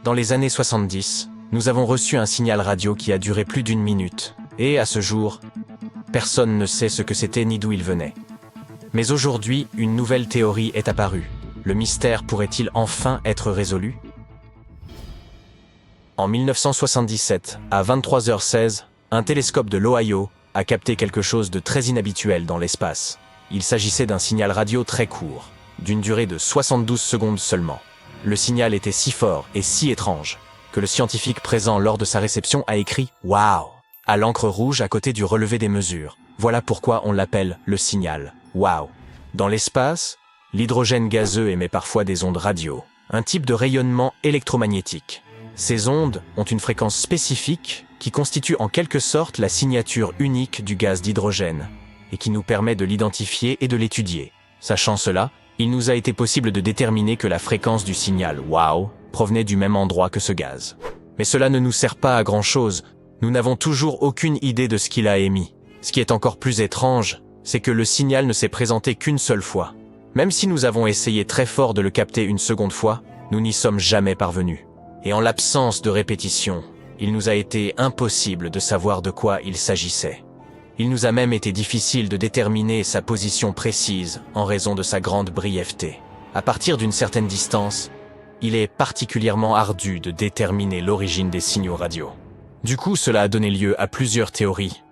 Dans les années 70, nous avons reçu un signal radio qui a duré plus d'1 minute. Et à ce jour, personne ne sait ce que c'était ni d'où il venait. Mais aujourd'hui, une nouvelle théorie est apparue. Le mystère pourrait-il enfin être résolu? En 1977, à 23h16, un télescope de l'Ohio a capté quelque chose de très inhabituel dans l'espace. Il s'agissait d'un signal radio très court, d'une durée de 72 secondes seulement. Le signal était si fort et si étrange que le scientifique présent lors de sa réception a écrit « Waouh » à l'encre rouge à côté du relevé des mesures. Voilà pourquoi on l'appelle le signal « Waouh ». Dans l'espace, l'hydrogène gazeux émet parfois des ondes radio, un type de rayonnement électromagnétique. Ces ondes ont une fréquence spécifique qui constitue en quelque sorte la signature unique du gaz d'hydrogène et qui nous permet de l'identifier et de l'étudier. Sachant cela, il nous a été possible de déterminer que la fréquence du signal « Wow » provenait du même endroit que ce gaz. Mais cela ne nous sert pas à grand-chose, nous n'avons toujours aucune idée de ce qu'il a émis. Ce qui est encore plus étrange, c'est que le signal ne s'est présenté qu'une seule fois. Même si nous avons essayé très fort de le capter une seconde fois, nous n'y sommes jamais parvenus. Et en l'absence de répétition, il nous a été impossible de savoir de quoi il s'agissait. Il nous a même été difficile de déterminer sa position précise en raison de sa grande brièveté. À partir d'une certaine distance, il est particulièrement ardu de déterminer l'origine des signaux radio. Du coup, cela a donné lieu à plusieurs théories.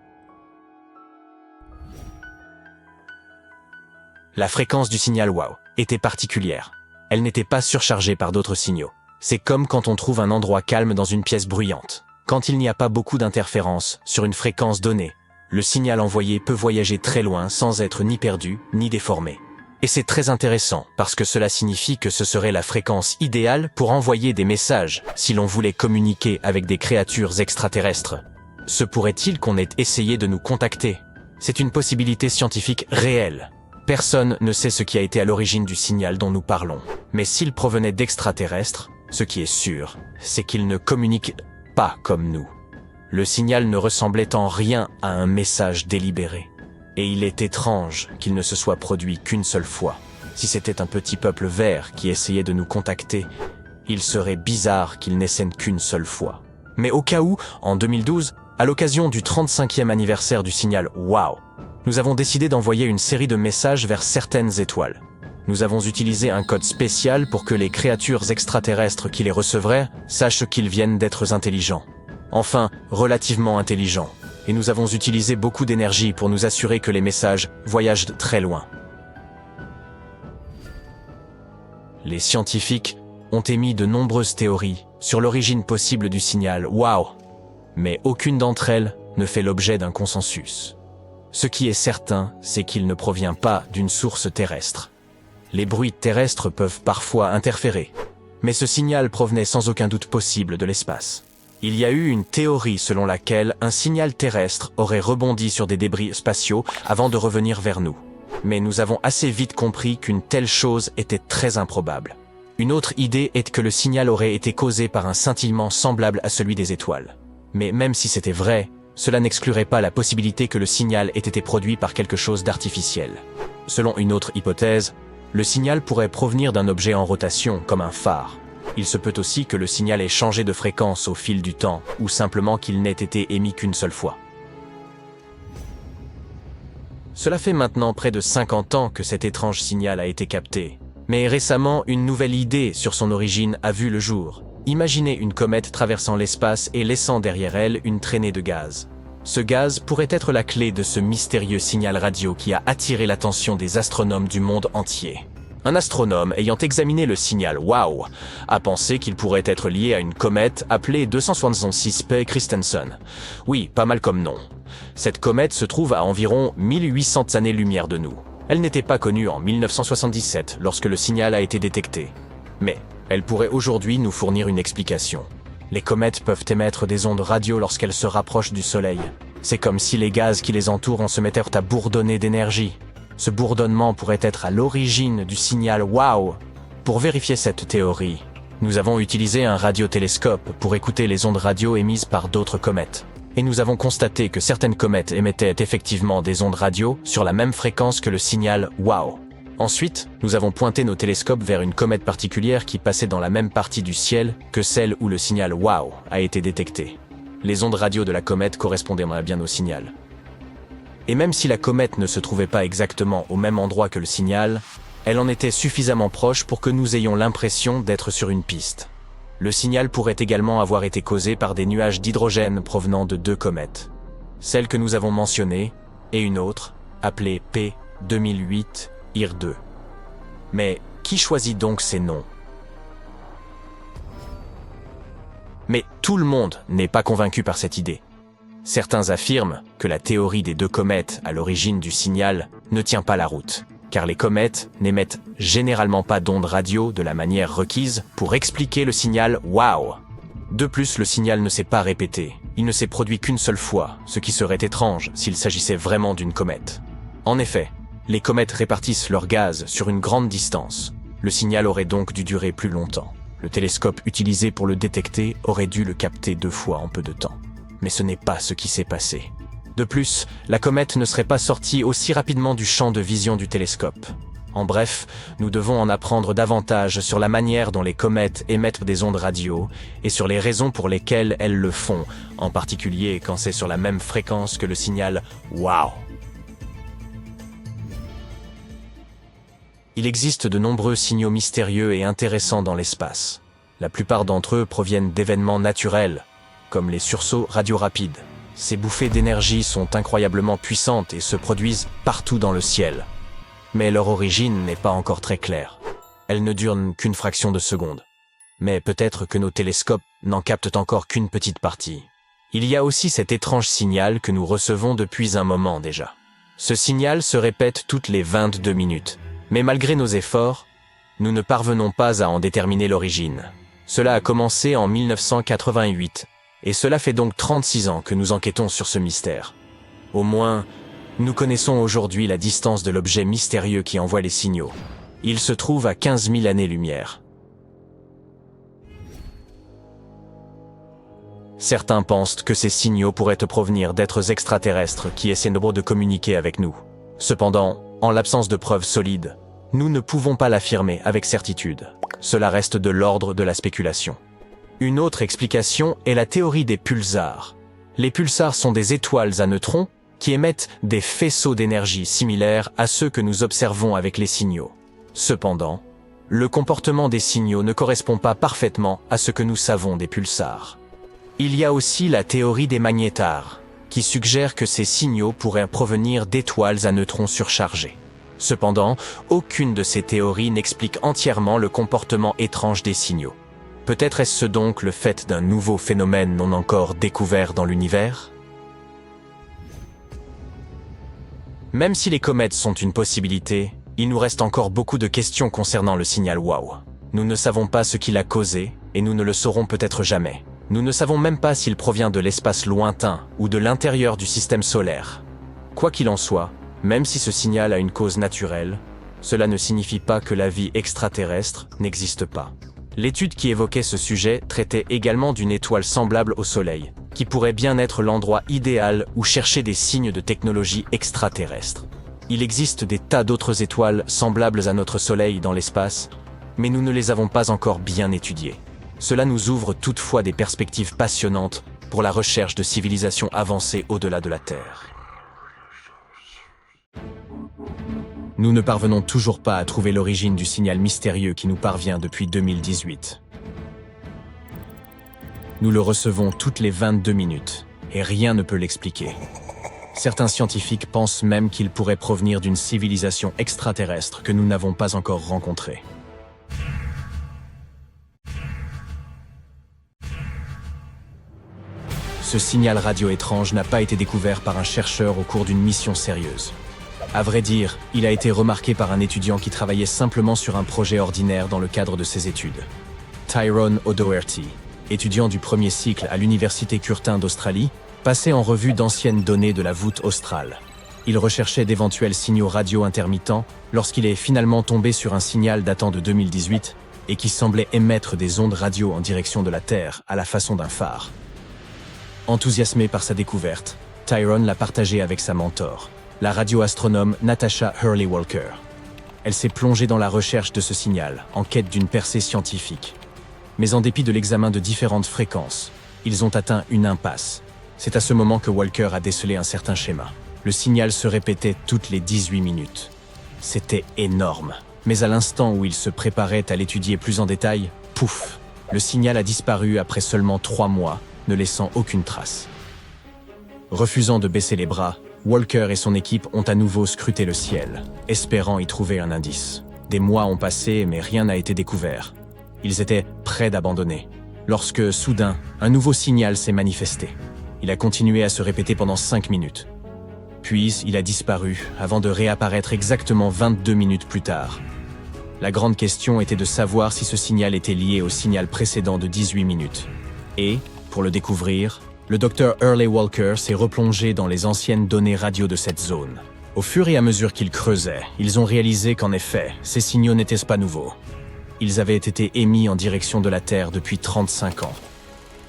La fréquence du signal WOW était particulière. Elle n'était pas surchargée par d'autres signaux. C'est comme quand on trouve un endroit calme dans une pièce bruyante. Quand il n'y a pas beaucoup d'interférences sur une fréquence donnée, le signal envoyé peut voyager très loin sans être ni perdu ni déformé. Et c'est très intéressant parce que cela signifie que ce serait la fréquence idéale pour envoyer des messages si l'on voulait communiquer avec des créatures extraterrestres. Se pourrait-il qu'on ait essayé de nous contacter? C'est une possibilité scientifique réelle. Personne ne sait ce qui a été à l'origine du signal dont nous parlons. Mais s'il provenait d'extraterrestres, ce qui est sûr, c'est qu'il ne communique pas comme nous. Le signal ne ressemblait en rien à un message délibéré. Et il est étrange qu'il ne se soit produit qu'une seule fois. Si c'était un petit peuple vert qui essayait de nous contacter, il serait bizarre qu'il n'essaie qu'une seule fois. Mais au cas où, en 2012, à l'occasion du 35e anniversaire du signal WOW, nous avons décidé d'envoyer une série de messages vers certaines étoiles. Nous avons utilisé un code spécial pour que les créatures extraterrestres qui les recevraient sachent qu'ils viennent d'êtres intelligents. Enfin, relativement intelligents. Et nous avons utilisé beaucoup d'énergie pour nous assurer que les messages voyagent très loin. Les scientifiques ont émis de nombreuses théories sur l'origine possible du signal WOW, mais aucune d'entre elles ne fait l'objet d'un consensus. Ce qui est certain, c'est qu'il ne provient pas d'une source terrestre. Les bruits terrestres peuvent parfois interférer, mais ce signal provenait sans aucun doute possible de l'espace. Il y a eu une théorie selon laquelle un signal terrestre aurait rebondi sur des débris spatiaux avant de revenir vers nous. Mais nous avons assez vite compris qu'une telle chose était très improbable. Une autre idée est que le signal aurait été causé par un scintillement semblable à celui des étoiles. Mais même si c'était vrai, cela n'exclurait pas la possibilité que le signal ait été produit par quelque chose d'artificiel. Selon une autre hypothèse, le signal pourrait provenir d'un objet en rotation, comme un phare. Il se peut aussi que le signal ait changé de fréquence au fil du temps, ou simplement qu'il n'ait été émis qu'une seule fois. Cela fait maintenant près de 50 ans que cet étrange signal a été capté. Mais récemment, une nouvelle idée sur son origine a vu le jour. Imaginez une comète traversant l'espace et laissant derrière elle une traînée de gaz. Ce gaz pourrait être la clé de ce mystérieux signal radio qui a attiré l'attention des astronomes du monde entier. Un astronome ayant examiné le signal WOW a pensé qu'il pourrait être lié à une comète appelée 276P Christensen. Oui, pas mal comme nom. Cette comète se trouve à environ 1800 années-lumière de nous. Elle n'était pas connue en 1977 lorsque le signal a été détecté. Mais elle pourrait aujourd'hui nous fournir une explication. Les comètes peuvent émettre des ondes radio lorsqu'elles se rapprochent du Soleil. C'est comme si les gaz qui les entourent se mettaient à bourdonner d'énergie. Ce bourdonnement pourrait être à l'origine du signal WOW. Pour vérifier cette théorie, nous avons utilisé un radiotélescope pour écouter les ondes radio émises par d'autres comètes. Et nous avons constaté que certaines comètes émettaient effectivement des ondes radio sur la même fréquence que le signal WOW. Ensuite, nous avons pointé nos télescopes vers une comète particulière qui passait dans la même partie du ciel que celle où le signal WOW a été détecté. Les ondes radio de la comète correspondaient bien au signal. Et même si la comète ne se trouvait pas exactement au même endroit que le signal, elle en était suffisamment proche pour que nous ayons l'impression d'être sur une piste. Le signal pourrait également avoir été causé par des nuages d'hydrogène provenant de 2 comètes. Celle que nous avons mentionnée et une autre, appelée P 2008 IR2. Mais qui choisit donc ces noms? Mais tout le monde n'est pas convaincu par cette idée. Certains affirment que la théorie des 2 comètes à l'origine du signal ne tient pas la route, car les comètes n'émettent généralement pas d'ondes radio de la manière requise pour expliquer le signal WOW. De plus, le signal ne s'est pas répété, il ne s'est produit qu'une seule fois, ce qui serait étrange s'il s'agissait vraiment d'une comète. En effet, les comètes répartissent leur gaz sur une grande distance. Le signal aurait donc dû durer plus longtemps. Le télescope utilisé pour le détecter aurait dû le capter 2 fois en peu de temps. Mais ce n'est pas ce qui s'est passé. De plus, la comète ne serait pas sortie aussi rapidement du champ de vision du télescope. En bref, nous devons en apprendre davantage sur la manière dont les comètes émettent des ondes radio et sur les raisons pour lesquelles elles le font, en particulier quand c'est sur la même fréquence que le signal WOW. Il existe de nombreux signaux mystérieux et intéressants dans l'espace. La plupart d'entre eux proviennent d'événements naturels, comme les sursauts radio rapides. Ces bouffées d'énergie sont incroyablement puissantes et se produisent partout dans le ciel. Mais leur origine n'est pas encore très claire. Elles ne durent qu'une fraction de seconde. Mais peut-être que nos télescopes n'en captent encore qu'une petite partie. Il y a aussi cet étrange signal que nous recevons depuis un moment déjà. Ce signal se répète toutes les 22 minutes. Mais malgré nos efforts, nous ne parvenons pas à en déterminer l'origine. Cela a commencé en 1988, et cela fait donc 36 ans que nous enquêtons sur ce mystère. Au moins, nous connaissons aujourd'hui la distance de l'objet mystérieux qui envoie les signaux. Il se trouve à 15 000 années-lumière. Certains pensent que ces signaux pourraient provenir d'êtres extraterrestres qui essaient de communiquer avec nous. Cependant, en l'absence de preuves solides, nous ne pouvons pas l'affirmer avec certitude. Cela reste de l'ordre de la spéculation. Une autre explication est la théorie des pulsars. Les pulsars sont des étoiles à neutrons qui émettent des faisceaux d'énergie similaires à ceux que nous observons avec les signaux. Cependant, le comportement des signaux ne correspond pas parfaitement à ce que nous savons des pulsars. Il y a aussi la théorie des magnétars, qui suggère que ces signaux pourraient provenir d'étoiles à neutrons surchargés. Cependant, aucune de ces théories n'explique entièrement le comportement étrange des signaux. Peut-être est-ce donc le fait d'un nouveau phénomène non encore découvert dans l'univers? Même si les comètes sont une possibilité, il nous reste encore beaucoup de questions concernant le signal WOW. Nous ne savons pas ce qui l'a causé, et nous ne le saurons peut-être jamais. Nous ne savons même pas s'il provient de l'espace lointain ou de l'intérieur du système solaire. Quoi qu'il en soit, même si ce signal a une cause naturelle, cela ne signifie pas que la vie extraterrestre n'existe pas. L'étude qui évoquait ce sujet traitait également d'une étoile semblable au Soleil, qui pourrait bien être l'endroit idéal où chercher des signes de technologie extraterrestre. Il existe des tas d'autres étoiles semblables à notre Soleil dans l'espace, mais nous ne les avons pas encore bien étudiées. Cela nous ouvre toutefois des perspectives passionnantes pour la recherche de civilisations avancées au-delà de la Terre. Nous ne parvenons toujours pas à trouver l'origine du signal mystérieux qui nous parvient depuis 2018. Nous le recevons toutes les 22 minutes, et rien ne peut l'expliquer. Certains scientifiques pensent même qu'il pourrait provenir d'une civilisation extraterrestre que nous n'avons pas encore rencontrée. Ce signal radio étrange n'a pas été découvert par un chercheur au cours d'une mission sérieuse. À vrai dire, il a été remarqué par un étudiant qui travaillait simplement sur un projet ordinaire dans le cadre de ses études. Tyrone O'Doherty, étudiant du premier cycle à l'université Curtin d'Australie, passait en revue d'anciennes données de la voûte australe. Il recherchait d'éventuels signaux radio intermittents lorsqu'il est finalement tombé sur un signal datant de 2018 et qui semblait émettre des ondes radio en direction de la Terre à la façon d'un phare. Enthousiasmé par sa découverte, Tyrone l'a partagé avec sa mentor, la radioastronome Natasha Hurley-Walker. Elle s'est plongée dans la recherche de ce signal, en quête d'une percée scientifique. Mais en dépit de l'examen de différentes fréquences, ils ont atteint une impasse. C'est à ce moment que Walker a décelé un certain schéma. Le signal se répétait toutes les 18 minutes. C'était énorme. Mais à l'instant où il se préparait à l'étudier plus en détail, pouf, le signal a disparu après seulement 3 mois, ne laissant aucune trace. Refusant de baisser les bras, Walker et son équipe ont à nouveau scruté le ciel, espérant y trouver un indice. Des mois ont passé, mais rien n'a été découvert. Ils étaient prêts d'abandonner, lorsque, soudain, un nouveau signal s'est manifesté. Il a continué à se répéter pendant 5 minutes. Puis, il a disparu, avant de réapparaître exactement 22 minutes plus tard. La grande question était de savoir si ce signal était lié au signal précédent de 18 minutes. Et, pour le découvrir, le docteur Hurley Walker s'est replongé dans les anciennes données radio de cette zone. Au fur et à mesure qu'ils creusaient, ils ont réalisé qu'en effet, ces signaux n'étaient pas nouveaux. Ils avaient été émis en direction de la Terre depuis 35 ans.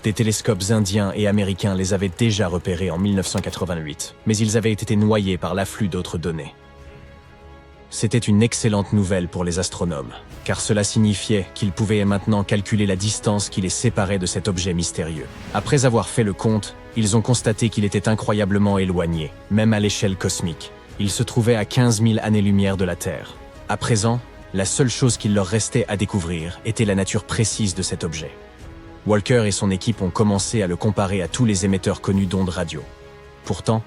Des télescopes indiens et américains les avaient déjà repérés en 1988, mais ils avaient été noyés par l'afflux d'autres données. C'était une excellente nouvelle pour les astronomes, car cela signifiait qu'ils pouvaient maintenant calculer la distance qui les séparait de cet objet mystérieux. Après avoir fait le compte, ils ont constaté qu'il était incroyablement éloigné, même à l'échelle cosmique. Il se trouvait à 15 000 années-lumière de la Terre. À présent, la seule chose qu'il leur restait à découvrir était la nature précise de cet objet. Walker et son équipe ont commencé à le comparer à tous les émetteurs connus d'ondes radio. Pourtant,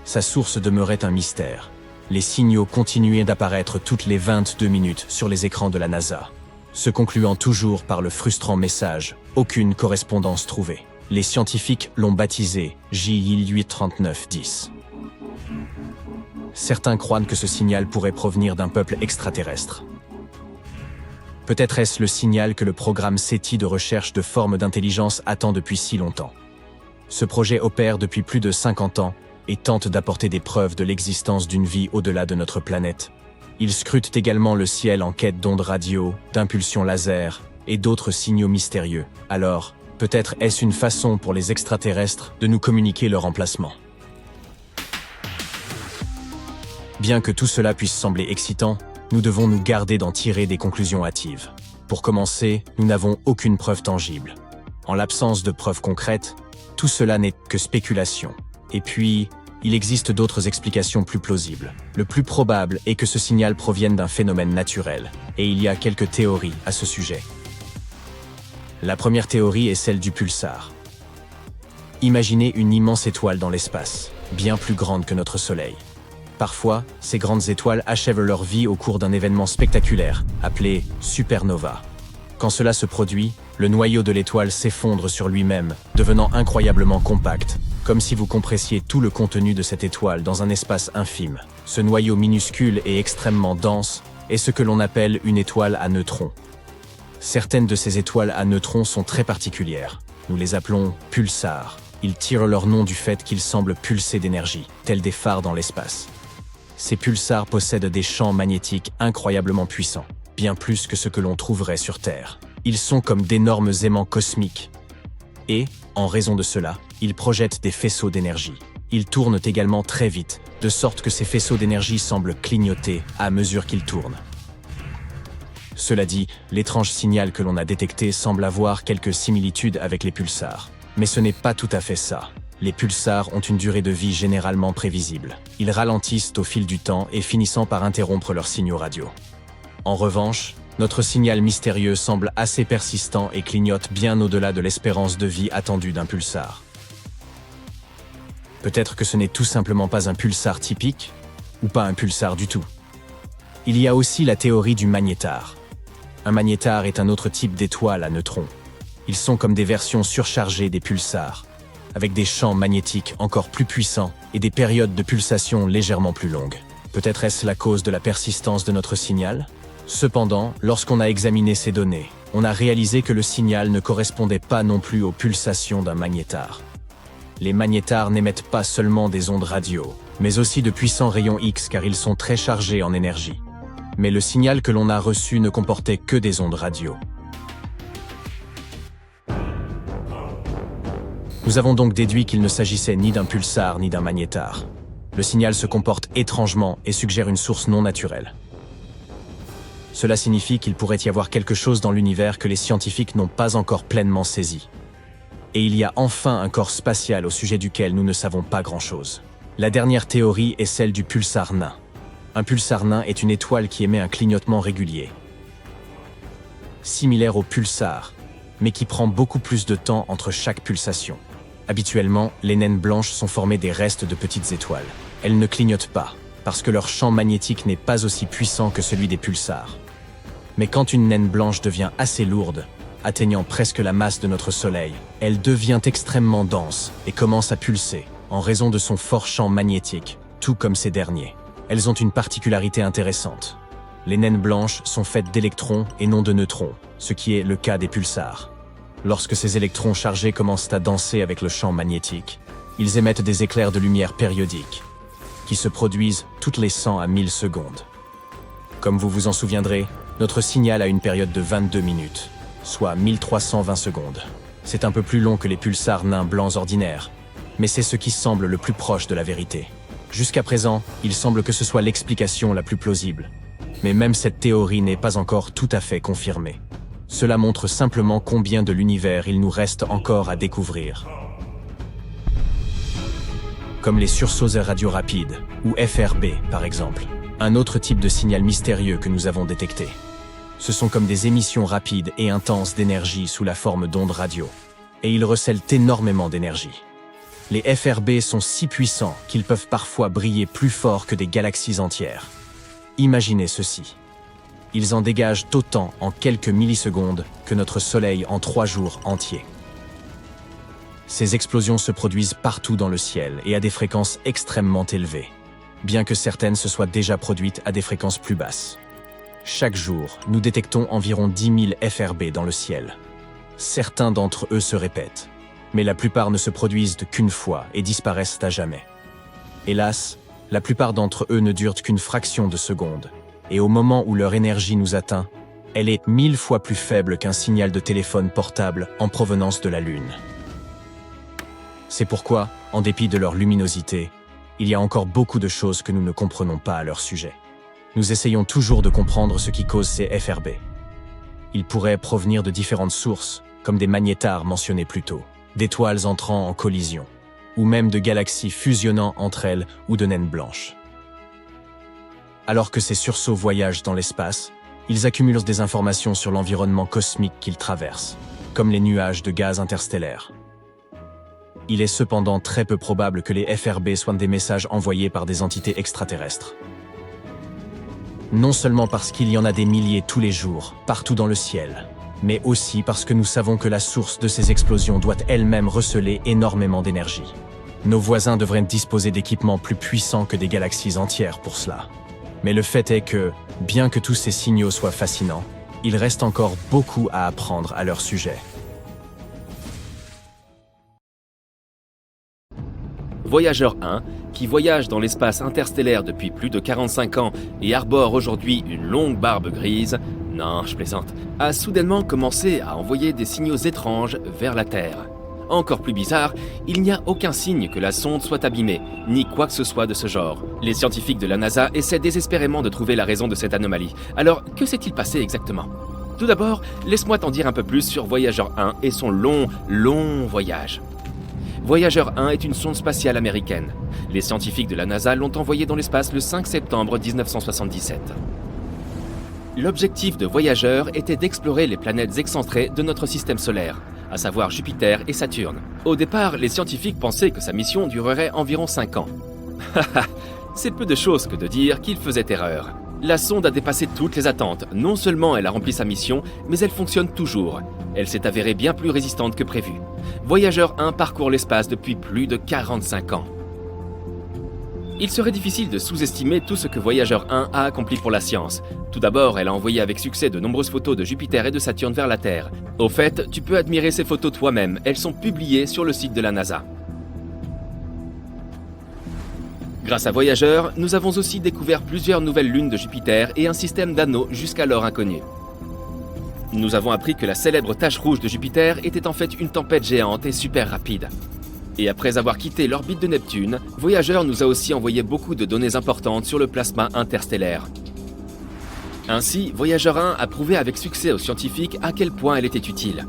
sa source demeurait un mystère. Les signaux continuaient d'apparaître toutes les 22 minutes sur les écrans de la NASA, se concluant toujours par le frustrant message « Aucune correspondance trouvée ». Les scientifiques l'ont baptisé JI-83910. Certains croient que ce signal pourrait provenir d'un peuple extraterrestre. Peut-être est-ce le signal que le programme SETI de recherche de formes d'intelligence attend depuis si longtemps. Ce projet opère depuis plus de 50 ans et tente d'apporter des preuves de l'existence d'une vie au-delà de notre planète. Il scrute également le ciel en quête d'ondes radio, d'impulsions laser et d'autres signaux mystérieux. Alors, peut-être est-ce une façon pour les extraterrestres de nous communiquer leur emplacement. Bien que tout cela puisse sembler excitant, nous devons nous garder d'en tirer des conclusions hâtives. Pour commencer, nous n'avons aucune preuve tangible. En l'absence de preuves concrètes, tout cela n'est que spéculation. Et puis, il existe d'autres explications plus plausibles. Le plus probable est que ce signal provienne d'un phénomène naturel, et il y a quelques théories à ce sujet. La première théorie est celle du pulsar. Imaginez une immense étoile dans l'espace, bien plus grande que notre Soleil. Parfois, ces grandes étoiles achèvent leur vie au cours d'un événement spectaculaire, appelé supernova. Quand cela se produit, le noyau de l'étoile s'effondre sur lui-même, devenant incroyablement compact, comme si vous compressiez tout le contenu de cette étoile dans un espace infime. Ce noyau minuscule et extrêmement dense est ce que l'on appelle une étoile à neutrons. Certaines de ces étoiles à neutrons sont très particulières. Nous les appelons pulsars. Ils tirent leur nom du fait qu'ils semblent pulser d'énergie, tels des phares dans l'espace. Ces pulsars possèdent des champs magnétiques incroyablement puissants, bien plus que ce que l'on trouverait sur Terre. Ils sont comme d'énormes aimants cosmiques. Et, en raison de cela, ils projettent des faisceaux d'énergie. Ils tournent également très vite, de sorte que ces faisceaux d'énergie semblent clignoter à mesure qu'ils tournent. Cela dit, l'étrange signal que l'on a détecté semble avoir quelques similitudes avec les pulsars. Mais ce n'est pas tout à fait ça. Les pulsars ont une durée de vie généralement prévisible. Ils ralentissent au fil du temps et finissant par interrompre leurs signaux radio. En revanche, notre signal mystérieux semble assez persistant et clignote bien au-delà de l'espérance de vie attendue d'un pulsar. Peut-être que ce n'est tout simplement pas un pulsar typique, ou pas un pulsar du tout. Il y a aussi la théorie du magnétar. Un magnétar est un autre type d'étoile à neutrons. Ils sont comme des versions surchargées des pulsars, avec des champs magnétiques encore plus puissants et des périodes de pulsation légèrement plus longues. Peut-être est-ce la cause de la persistance de notre signal ? Cependant, lorsqu'on a examiné ces données, on a réalisé que le signal ne correspondait pas non plus aux pulsations d'un magnétar. Les magnétars n'émettent pas seulement des ondes radio, mais aussi de puissants rayons X car ils sont très chargés en énergie. Mais le signal que l'on a reçu ne comportait que des ondes radio. Nous avons donc déduit qu'il ne s'agissait ni d'un pulsar ni d'un magnétar. Le signal se comporte étrangement et suggère une source non naturelle. Cela signifie qu'il pourrait y avoir quelque chose dans l'univers que les scientifiques n'ont pas encore pleinement saisi. Et il y a enfin un corps spatial au sujet duquel nous ne savons pas grand-chose. La dernière théorie est celle du pulsar nain. Un pulsar nain est une étoile qui émet un clignotement régulier, similaire au pulsar, mais qui prend beaucoup plus de temps entre chaque pulsation. Habituellement, les naines blanches sont formées des restes de petites étoiles. Elles ne clignotent pas, parce que leur champ magnétique n'est pas aussi puissant que celui des pulsars. Mais quand une naine blanche devient assez lourde, atteignant presque la masse de notre Soleil, elle devient extrêmement dense et commence à pulser, en raison de son fort champ magnétique, tout comme ces derniers. Elles ont une particularité intéressante. Les naines blanches sont faites d'électrons et non de neutrons, ce qui est le cas des pulsars. Lorsque ces électrons chargés commencent à danser avec le champ magnétique, ils émettent des éclairs de lumière périodiques, qui se produisent toutes les 100 à 1000 secondes. Comme vous vous en souviendrez, notre signal a une période de 22 minutes, soit 1320 secondes. C'est un peu plus long que les pulsars nains blancs ordinaires, mais c'est ce qui semble le plus proche de la vérité. Jusqu'à présent, il semble que ce soit l'explication la plus plausible. Mais même cette théorie n'est pas encore tout à fait confirmée. Cela montre simplement combien de l'univers il nous reste encore à découvrir. Comme les sursauteurs radio rapides, ou FRB par exemple, un autre type de signal mystérieux que nous avons détecté. Ce sont comme des émissions rapides et intenses d'énergie sous la forme d'ondes radio, et ils recèlent énormément d'énergie. Les FRB sont si puissants qu'ils peuvent parfois briller plus fort que des galaxies entières. Imaginez ceci. Ils en dégagent autant en quelques millisecondes que notre Soleil en 3 jours entiers. Ces explosions se produisent partout dans le ciel et à des fréquences extrêmement élevées, bien que certaines se soient déjà produites à des fréquences plus basses. Chaque jour, nous détectons environ 10 000 FRB dans le ciel. Certains d'entre eux se répètent, mais la plupart ne se produisent qu'une fois et disparaissent à jamais. Hélas, la plupart d'entre eux ne durent qu'une fraction de seconde, et au moment où leur énergie nous atteint, elle est 1000 fois plus faible qu'un signal de téléphone portable en provenance de la Lune. C'est pourquoi, en dépit de leur luminosité, il y a encore beaucoup de choses que nous ne comprenons pas à leur sujet. Nous essayons toujours de comprendre ce qui cause ces FRB. Ils pourraient provenir de différentes sources, comme des magnétars mentionnés plus tôt, d'étoiles entrant en collision, ou même de galaxies fusionnant entre elles ou de naines blanches. Alors que ces sursauts voyagent dans l'espace, ils accumulent des informations sur l'environnement cosmique qu'ils traversent, comme les nuages de gaz interstellaires. Il est cependant très peu probable que les FRB soient des messages envoyés par des entités extraterrestres. Non seulement parce qu'il y en a des milliers tous les jours, partout dans le ciel, mais aussi parce que nous savons que la source de ces explosions doit elle-même receler énormément d'énergie. Nos voisins devraient disposer d'équipements plus puissants que des galaxies entières pour cela. Mais le fait est que, bien que tous ces signaux soient fascinants, il reste encore beaucoup à apprendre à leur sujet. Voyageur 1, qui voyage dans l'espace interstellaire depuis plus de 45 ans et arbore aujourd'hui une longue barbe grise, non, je plaisante, a soudainement commencé à envoyer des signaux étranges vers la Terre. Encore plus bizarre, il n'y a aucun signe que la sonde soit abîmée, ni quoi que ce soit de ce genre. Les scientifiques de la NASA essaient désespérément de trouver la raison de cette anomalie. Alors, que s'est-il passé exactement ? Tout d'abord, laisse-moi t'en dire un peu plus sur Voyageur 1 et son long voyage. Voyageur 1 est une sonde spatiale américaine. Les scientifiques de la NASA l'ont envoyée dans l'espace le 5 septembre 1977. L'objectif de Voyageur était d'explorer les planètes excentrées de notre système solaire, à savoir Jupiter et Saturne. Au départ, les scientifiques pensaient que sa mission durerait environ 5 ans. C'est peu de choses que de dire qu'il faisait erreur. La sonde a dépassé toutes les attentes. Non seulement elle a rempli sa mission, mais elle fonctionne toujours. Elle s'est avérée bien plus résistante que prévu. Voyageur 1 parcourt l'espace depuis plus de 45 ans. Il serait difficile de sous-estimer tout ce que Voyageur 1 a accompli pour la science. Tout d'abord, elle a envoyé avec succès de nombreuses photos de Jupiter et de Saturne vers la Terre. Au fait, tu peux admirer ces photos toi-même, elles sont publiées sur le site de la NASA. Grâce à Voyageur, nous avons aussi découvert plusieurs nouvelles lunes de Jupiter et un système d'anneaux jusqu'alors inconnu. Nous avons appris que la célèbre tache rouge de Jupiter était en fait une tempête géante et super rapide. Et après avoir quitté l'orbite de Neptune, Voyageur nous a aussi envoyé beaucoup de données importantes sur le plasma interstellaire. Ainsi, Voyager 1 a prouvé avec succès aux scientifiques à quel point elle était utile.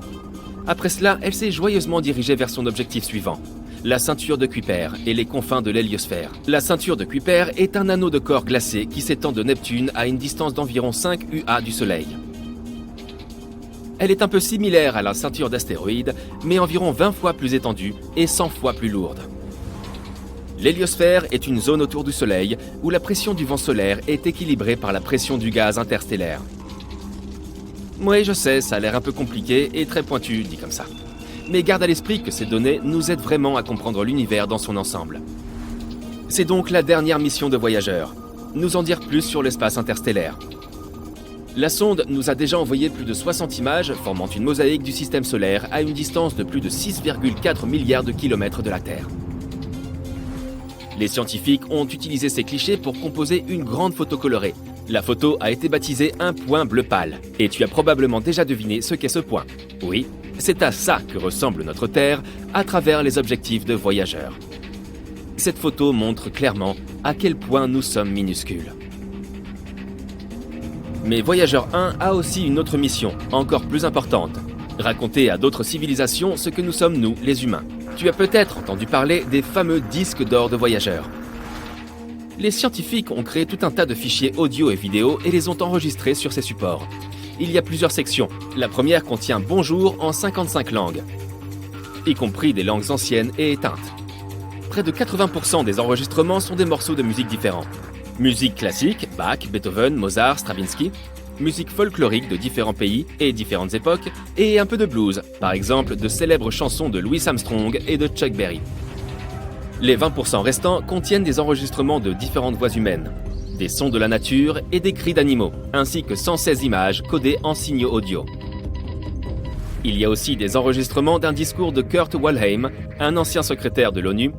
Après cela, elle s'est joyeusement dirigée vers son objectif suivant, la ceinture de Kuiper et les confins de l'héliosphère. La ceinture de Kuiper est un anneau de corps glacé qui s'étend de Neptune à une distance d'environ 5 UA du Soleil. Elle est un peu similaire à la ceinture d'astéroïdes, mais environ 20 fois plus étendue et 100 fois plus lourde. L'héliosphère est une zone autour du Soleil où la pression du vent solaire est équilibrée par la pression du gaz interstellaire. Oui, je sais, ça a l'air un peu compliqué et très pointu, dit comme ça. Mais garde à l'esprit que ces données nous aident vraiment à comprendre l'univers dans son ensemble. C'est donc la dernière mission de Voyager, nous en dire plus sur l'espace interstellaire. La sonde nous a déjà envoyé plus de 60 images formant une mosaïque du système solaire à une distance de plus de 6,4 milliards de kilomètres de la Terre. Les scientifiques ont utilisé ces clichés pour composer une grande photo colorée. La photo a été baptisée un point bleu pâle. Et tu as probablement déjà deviné ce qu'est ce point. Oui, c'est à ça que ressemble notre Terre à travers les objectifs de Voyager. Cette photo montre clairement à quel point nous sommes minuscules. Mais Voyager 1 a aussi une autre mission, encore plus importante. Raconter à d'autres civilisations ce que nous sommes nous, les humains. Tu as peut-être entendu parler des fameux disques d'or de Voyager. Les scientifiques ont créé tout un tas de fichiers audio et vidéo et les ont enregistrés sur ces supports. Il y a plusieurs sections. La première contient Bonjour en 55 langues, y compris des langues anciennes et éteintes. Près de 80% des enregistrements sont des morceaux de musique différents. Musique classique, Bach, Beethoven, Mozart, Stravinsky. Musique folklorique de différents pays et différentes époques, et un peu de blues, par exemple de célèbres chansons de Louis Armstrong et de Chuck Berry. Les 20% restants contiennent des enregistrements de différentes voix humaines, des sons de la nature et des cris d'animaux, ainsi que 116 images codées en signaux audio. Il y a aussi des enregistrements d'un discours de Kurt Waldheim, un ancien secrétaire de l'ONU,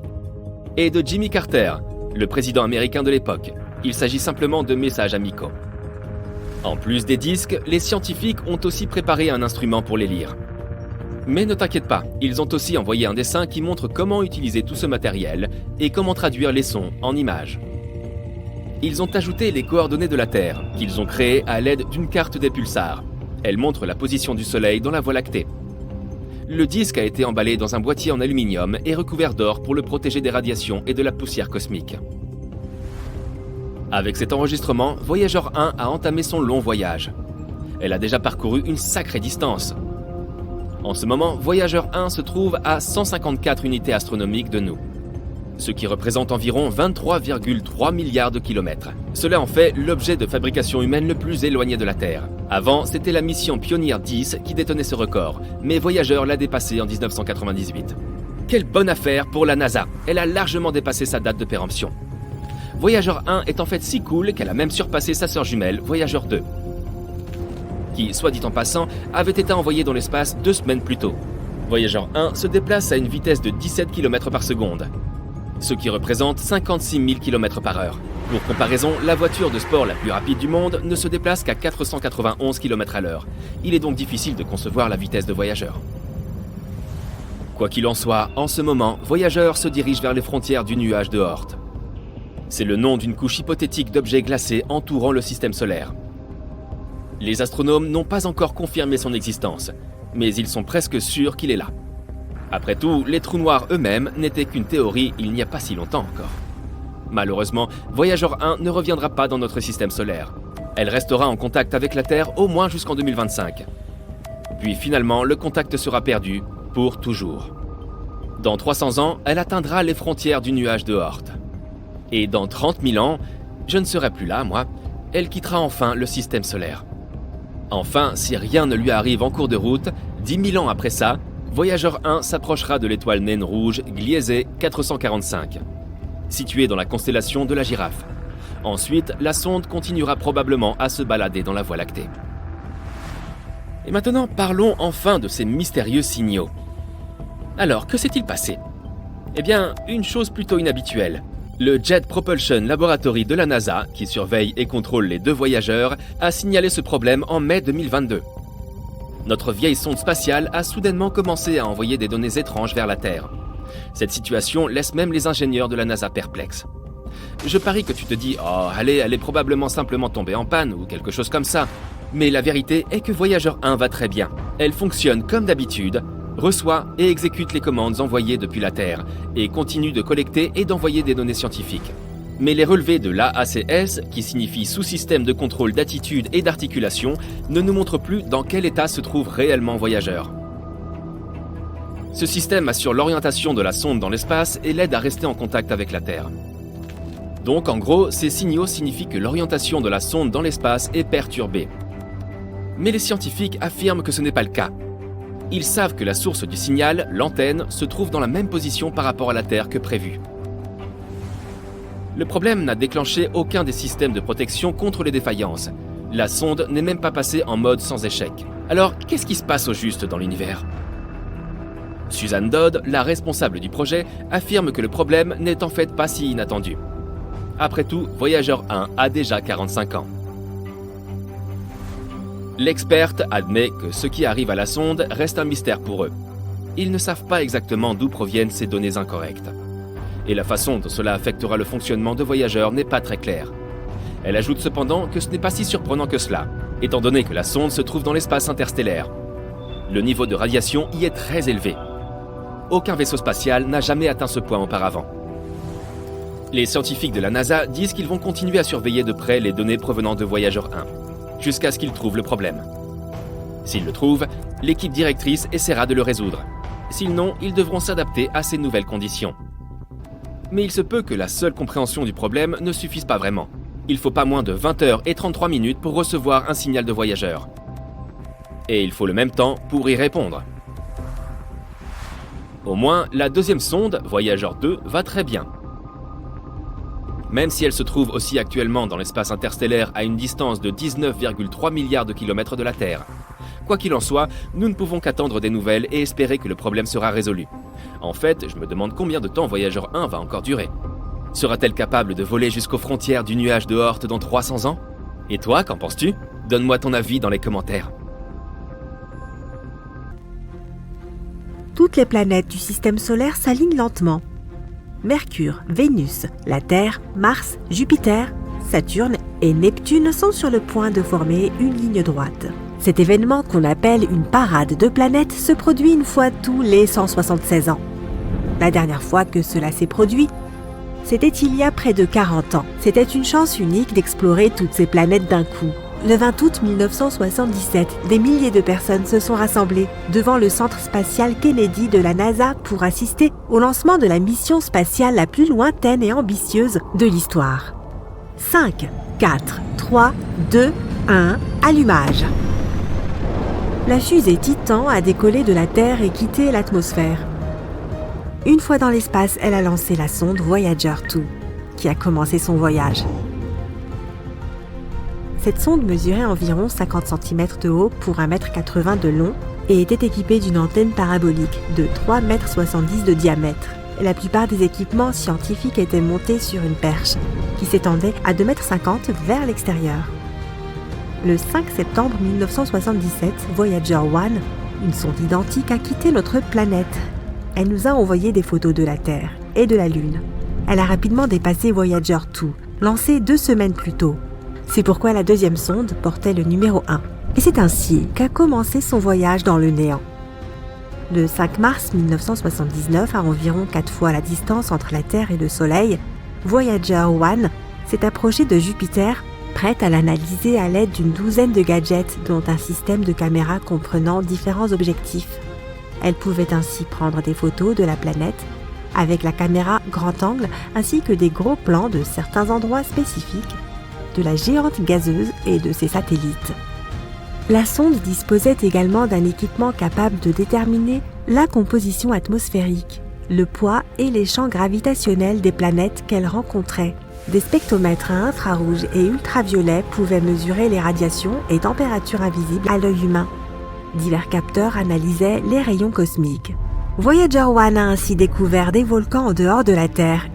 et de Jimmy Carter, le président américain de l'époque. Il s'agit simplement de messages amicaux. En plus des disques, les scientifiques ont aussi préparé un instrument pour les lire. Mais ne t'inquiète pas, ils ont aussi envoyé un dessin qui montre comment utiliser tout ce matériel et comment traduire les sons en images. Ils ont ajouté les coordonnées de la Terre, qu'ils ont créées à l'aide d'une carte des pulsars. Elle montre la position du Soleil dans la Voie lactée. Le disque a été emballé dans un boîtier en aluminium et recouvert d'or pour le protéger des radiations et de la poussière cosmique. Avec cet enregistrement, Voyager 1 a entamé son long voyage. Elle a déjà parcouru une sacrée distance. En ce moment, Voyager 1 se trouve à 154 unités astronomiques de nous, ce qui représente environ 23,3 milliards de kilomètres. Cela en fait l'objet de fabrication humaine le plus éloigné de la Terre. Avant, c'était la mission Pioneer 10 qui détenait ce record, mais Voyager l'a dépassé en 1998. Quelle bonne affaire pour la NASA, elle a largement dépassé sa date de péremption. Voyager 1 est en fait si cool qu'elle a même surpassé sa sœur jumelle, Voyager 2, qui, soit dit en passant, avait été envoyée dans l'espace 2 semaines plus tôt. Voyager 1 se déplace à une vitesse de 17 km par seconde, ce qui représente 56 000 km par heure. Pour comparaison, la voiture de sport la plus rapide du monde ne se déplace qu'à 491 km à l'heure. Il est donc difficile de concevoir la vitesse de Voyager. Quoi qu'il en soit, en ce moment, Voyager se dirige vers les frontières du nuage de Oort. C'est le nom d'une couche hypothétique d'objets glacés entourant le système solaire. Les astronomes n'ont pas encore confirmé son existence, mais ils sont presque sûrs qu'il est là. Après tout, les trous noirs eux-mêmes n'étaient qu'une théorie il n'y a pas si longtemps encore. Malheureusement, Voyager 1 ne reviendra pas dans notre système solaire. Elle restera en contact avec la Terre au moins jusqu'en 2025. Puis finalement, le contact sera perdu pour toujours. Dans 300 ans, elle atteindra les frontières du nuage de Oort. Et dans 30 000 ans, je ne serai plus là, moi, elle quittera enfin le système solaire. Enfin, si rien ne lui arrive en cours de route, 10 000 ans après ça, Voyager 1 s'approchera de l'étoile naine rouge Gliese 445, située dans la constellation de la Girafe. Ensuite, la sonde continuera probablement à se balader dans la Voie lactée. Et maintenant, parlons enfin de ces mystérieux signaux. Alors, que s'est-il passé ? Eh bien, une chose plutôt inhabituelle. Le Jet Propulsion Laboratory de la NASA, qui surveille et contrôle les 2 voyageurs, a signalé ce problème en mai 2022. Notre vieille sonde spatiale a soudainement commencé à envoyer des données étranges vers la Terre. Cette situation laisse même les ingénieurs de la NASA perplexes. Je parie que tu te dis « Oh, elle est probablement simplement tombée en panne ou quelque chose comme ça ». Mais la vérité est que Voyager 1 va très bien. Elle fonctionne comme d'habitude, reçoit et exécute les commandes envoyées depuis la Terre et continue de collecter et d'envoyer des données scientifiques. Mais les relevés de l'AACS, qui signifie sous-système de contrôle d'attitude et d'articulation, ne nous montrent plus dans quel état se trouve réellement Voyager. Ce système assure l'orientation de la sonde dans l'espace et l'aide à rester en contact avec la Terre. Donc en gros, ces signaux signifient que l'orientation de la sonde dans l'espace est perturbée. Mais les scientifiques affirment que ce n'est pas le cas. Ils savent que la source du signal, l'antenne, se trouve dans la même position par rapport à la Terre que prévu. Le problème n'a déclenché aucun des systèmes de protection contre les défaillances. La sonde n'est même pas passée en mode sans échec. Alors, qu'est-ce qui se passe au juste dans l'univers ? Suzanne Dodd, la responsable du projet, affirme que le problème n'est en fait pas si inattendu. Après tout, Voyager 1 a déjà 45 ans. L'experte admet que ce qui arrive à la sonde reste un mystère pour eux. Ils ne savent pas exactement d'où proviennent ces données incorrectes. Et la façon dont cela affectera le fonctionnement de Voyager n'est pas très claire. Elle ajoute cependant que ce n'est pas si surprenant que cela, étant donné que la sonde se trouve dans l'espace interstellaire. Le niveau de radiation y est très élevé. Aucun vaisseau spatial n'a jamais atteint ce point auparavant. Les scientifiques de la NASA disent qu'ils vont continuer à surveiller de près les données provenant de Voyager 1, jusqu'à ce qu'ils trouvent le problème. S'ils le trouvent, l'équipe directrice essaiera de le résoudre. Sinon, ils devront s'adapter à ces nouvelles conditions. Mais il se peut que la seule compréhension du problème ne suffise pas vraiment. Il faut pas moins de 20h33 pour recevoir un signal de Voyager. Et il faut le même temps pour y répondre. Au moins, la deuxième sonde, Voyager 2, va très bien. Même si elle se trouve aussi actuellement dans l'espace interstellaire à une distance de 19,3 milliards de kilomètres de la Terre. Quoi qu'il en soit, nous ne pouvons qu'attendre des nouvelles et espérer que le problème sera résolu. En fait, je me demande combien de temps Voyager 1 va encore durer. Sera-t-elle capable de voler jusqu'aux frontières du nuage de Oort dans 300 ans ? Et toi, qu'en penses-tu ? Donne-moi ton avis dans les commentaires. Toutes les planètes du système solaire s'alignent lentement. Mercure, Vénus, la Terre, Mars, Jupiter, Saturne et Neptune sont sur le point de former une ligne droite. Cet événement qu'on appelle une parade de planètes se produit une fois tous les 176 ans. La dernière fois que cela s'est produit, c'était il y a près de 40 ans. C'était une chance unique d'explorer toutes ces planètes d'un coup. Le 20 août 1977, des milliers de personnes se sont rassemblées devant le centre spatial Kennedy de la NASA pour assister au lancement de la mission spatiale la plus lointaine et ambitieuse de l'histoire. 5, 4, 3, 2, 1, allumage. La fusée Titan a décollé de la Terre et quitté l'atmosphère. Une fois dans l'espace, elle a lancé la sonde Voyager 2, qui a commencé son voyage. Cette sonde mesurait environ 50 cm de haut pour 1,80 m de long et était équipée d'une antenne parabolique de 3,70 m de diamètre. La plupart des équipements scientifiques étaient montés sur une perche qui s'étendait à 2,50 m vers l'extérieur. Le 5 septembre 1977, Voyager 1, une sonde identique, a quitté notre planète. Elle nous a envoyé des photos de la Terre et de la Lune. Elle a rapidement dépassé Voyager 2, lancée 2 semaines plus tôt. C'est pourquoi la deuxième sonde portait le numéro 1. Et c'est ainsi qu'a commencé son voyage dans le néant. Le 5 mars 1979, à environ 4 fois la distance entre la Terre et le Soleil, Voyager 1 s'est approchée de Jupiter, prête à l'analyser à l'aide d'une douzaine de gadgets, dont un système de caméras comprenant différents objectifs. Elle pouvait ainsi prendre des photos de la planète avec la caméra grand angle ainsi que des gros plans de certains endroits spécifiques de la géante gazeuse et de ses satellites. La sonde disposait également d'un équipement capable de déterminer la composition atmosphérique, le poids et les champs gravitationnels des planètes qu'elle rencontrait. Des spectromètres à infrarouge et ultraviolet pouvaient mesurer les radiations et températures invisibles à l'œil humain. Divers capteurs analysaient les rayons cosmiques. Voyager 1 a ainsi découvert des volcans en dehors de la Terre.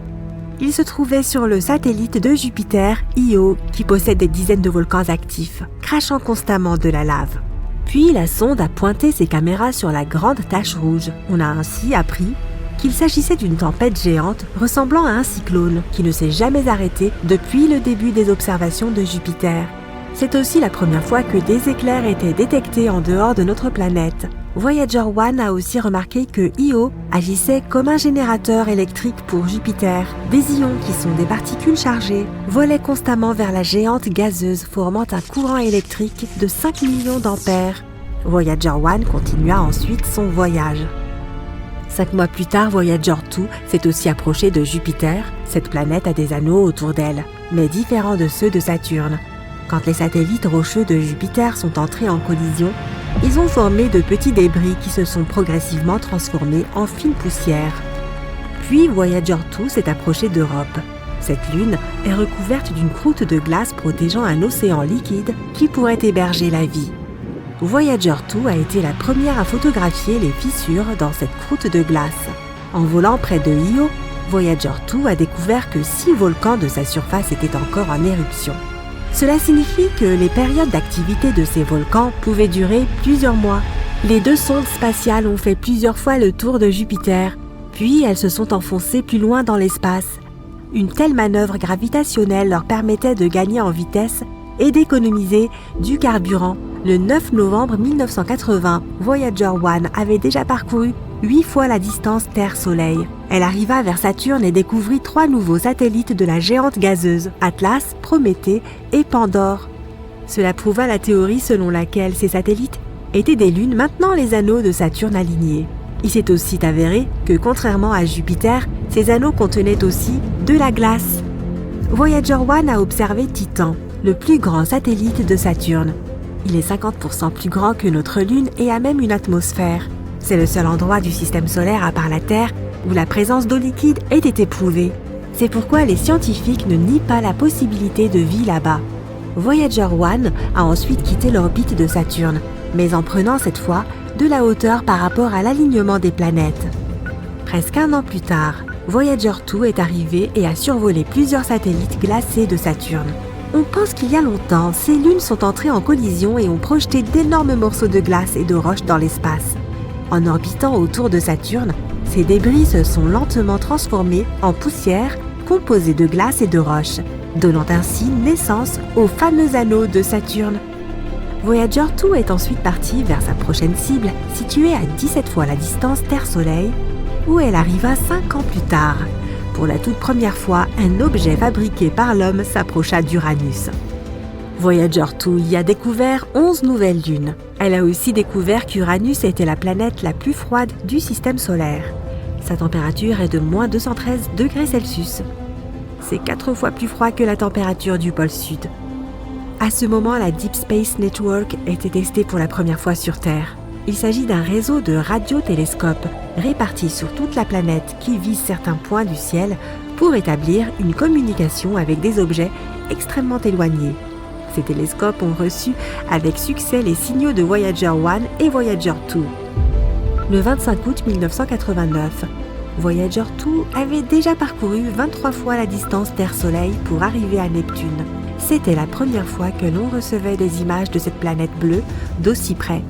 Il se trouvait sur le satellite de Jupiter, Io, qui possède des dizaines de volcans actifs, crachant constamment de la lave. Puis la sonde a pointé ses caméras sur la grande tache rouge. On a ainsi appris qu'il s'agissait d'une tempête géante ressemblant à un cyclone qui ne s'est jamais arrêté depuis le début des observations de Jupiter. C'est aussi la première fois que des éclairs étaient détectés en dehors de notre planète. Voyager 1 a aussi remarqué que Io agissait comme un générateur électrique pour Jupiter. Des ions, qui sont des particules chargées, volaient constamment vers la géante gazeuse, formant un courant électrique de 5 millions d'ampères. Voyager 1 continua ensuite son voyage. 5 mois plus tard, Voyager 2 s'est aussi approché de Jupiter. Cette planète a des anneaux autour d'elle, mais différents de ceux de Saturne. Quand les satellites rocheux de Jupiter sont entrés en collision, ils ont formé de petits débris qui se sont progressivement transformés en fine poussière. Puis Voyager 2 s'est approché d'Europe. Cette lune est recouverte d'une croûte de glace protégeant un océan liquide qui pourrait héberger la vie. Voyager 2 a été la première à photographier les fissures dans cette croûte de glace. En volant près de Io, Voyager 2 a découvert que 6 volcans de sa surface étaient encore en éruption. Cela signifie que les périodes d'activité de ces volcans pouvaient durer plusieurs mois. Les 2 sondes spatiales ont fait plusieurs fois le tour de Jupiter, puis elles se sont enfoncées plus loin dans l'espace. Une telle manœuvre gravitationnelle leur permettait de gagner en vitesse et d'économiser du carburant. Le 9 novembre 1980, Voyager 1 avait déjà parcouru 8 fois la distance Terre-Soleil. Elle arriva vers Saturne et découvrit 3 nouveaux satellites de la géante gazeuse, Atlas, Prométhée et Pandore. Cela prouva la théorie selon laquelle ces satellites étaient des lunes maintenant les anneaux de Saturne alignés. Il s'est aussi avéré que, contrairement à Jupiter, ces anneaux contenaient aussi de la glace. Voyager 1 a observé Titan, le plus grand satellite de Saturne. Il est 50% plus grand que notre Lune et a même une atmosphère. C'est le seul endroit du système solaire, à part la Terre, où la présence d'eau liquide ait été prouvée. C'est pourquoi les scientifiques ne nient pas la possibilité de vie là-bas. Voyager 1 a ensuite quitté l'orbite de Saturne, mais en prenant cette fois de la hauteur par rapport à l'alignement des planètes. Presque un an plus tard, Voyager 2 est arrivé et a survolé plusieurs satellites glacés de Saturne. On pense qu'il y a longtemps, ces lunes sont entrées en collision et ont projeté d'énormes morceaux de glace et de roches dans l'espace. En orbitant autour de Saturne, ces débris se sont lentement transformés en poussière composée de glace et de roches, donnant ainsi naissance aux fameux anneaux de Saturne. Voyager 2 est ensuite partie vers sa prochaine cible, située à 17 fois la distance Terre-Soleil, où elle arriva 5 ans plus tard. Pour la toute première fois, un objet fabriqué par l'homme s'approcha d'Uranus. Voyager 2 y a découvert 11 nouvelles lunes. Elle a aussi découvert qu'Uranus était la planète la plus froide du système solaire. Sa température est de moins 213 degrés Celsius. C'est 4 fois plus froid que la température du pôle Sud. À ce moment, la Deep Space Network était testée pour la première fois sur Terre. Il s'agit d'un réseau de radiotélescopes répartis sur toute la planète qui vise certains points du ciel pour établir une communication avec des objets extrêmement éloignés. Ces télescopes ont reçu avec succès les signaux de Voyager 1 et Voyager 2. Le 25 août 1989, Voyager 2 avait déjà parcouru 23 fois la distance Terre-Soleil pour arriver à Neptune. C'était la première fois que l'on recevait des images de cette planète bleue d'aussi près.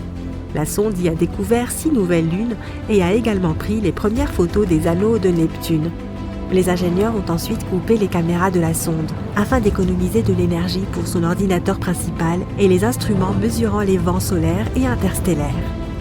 La sonde y a découvert 6 nouvelles lunes et a également pris les premières photos des anneaux de Neptune. Les ingénieurs ont ensuite coupé les caméras de la sonde afin d'économiser de l'énergie pour son ordinateur principal et les instruments mesurant les vents solaires et interstellaires.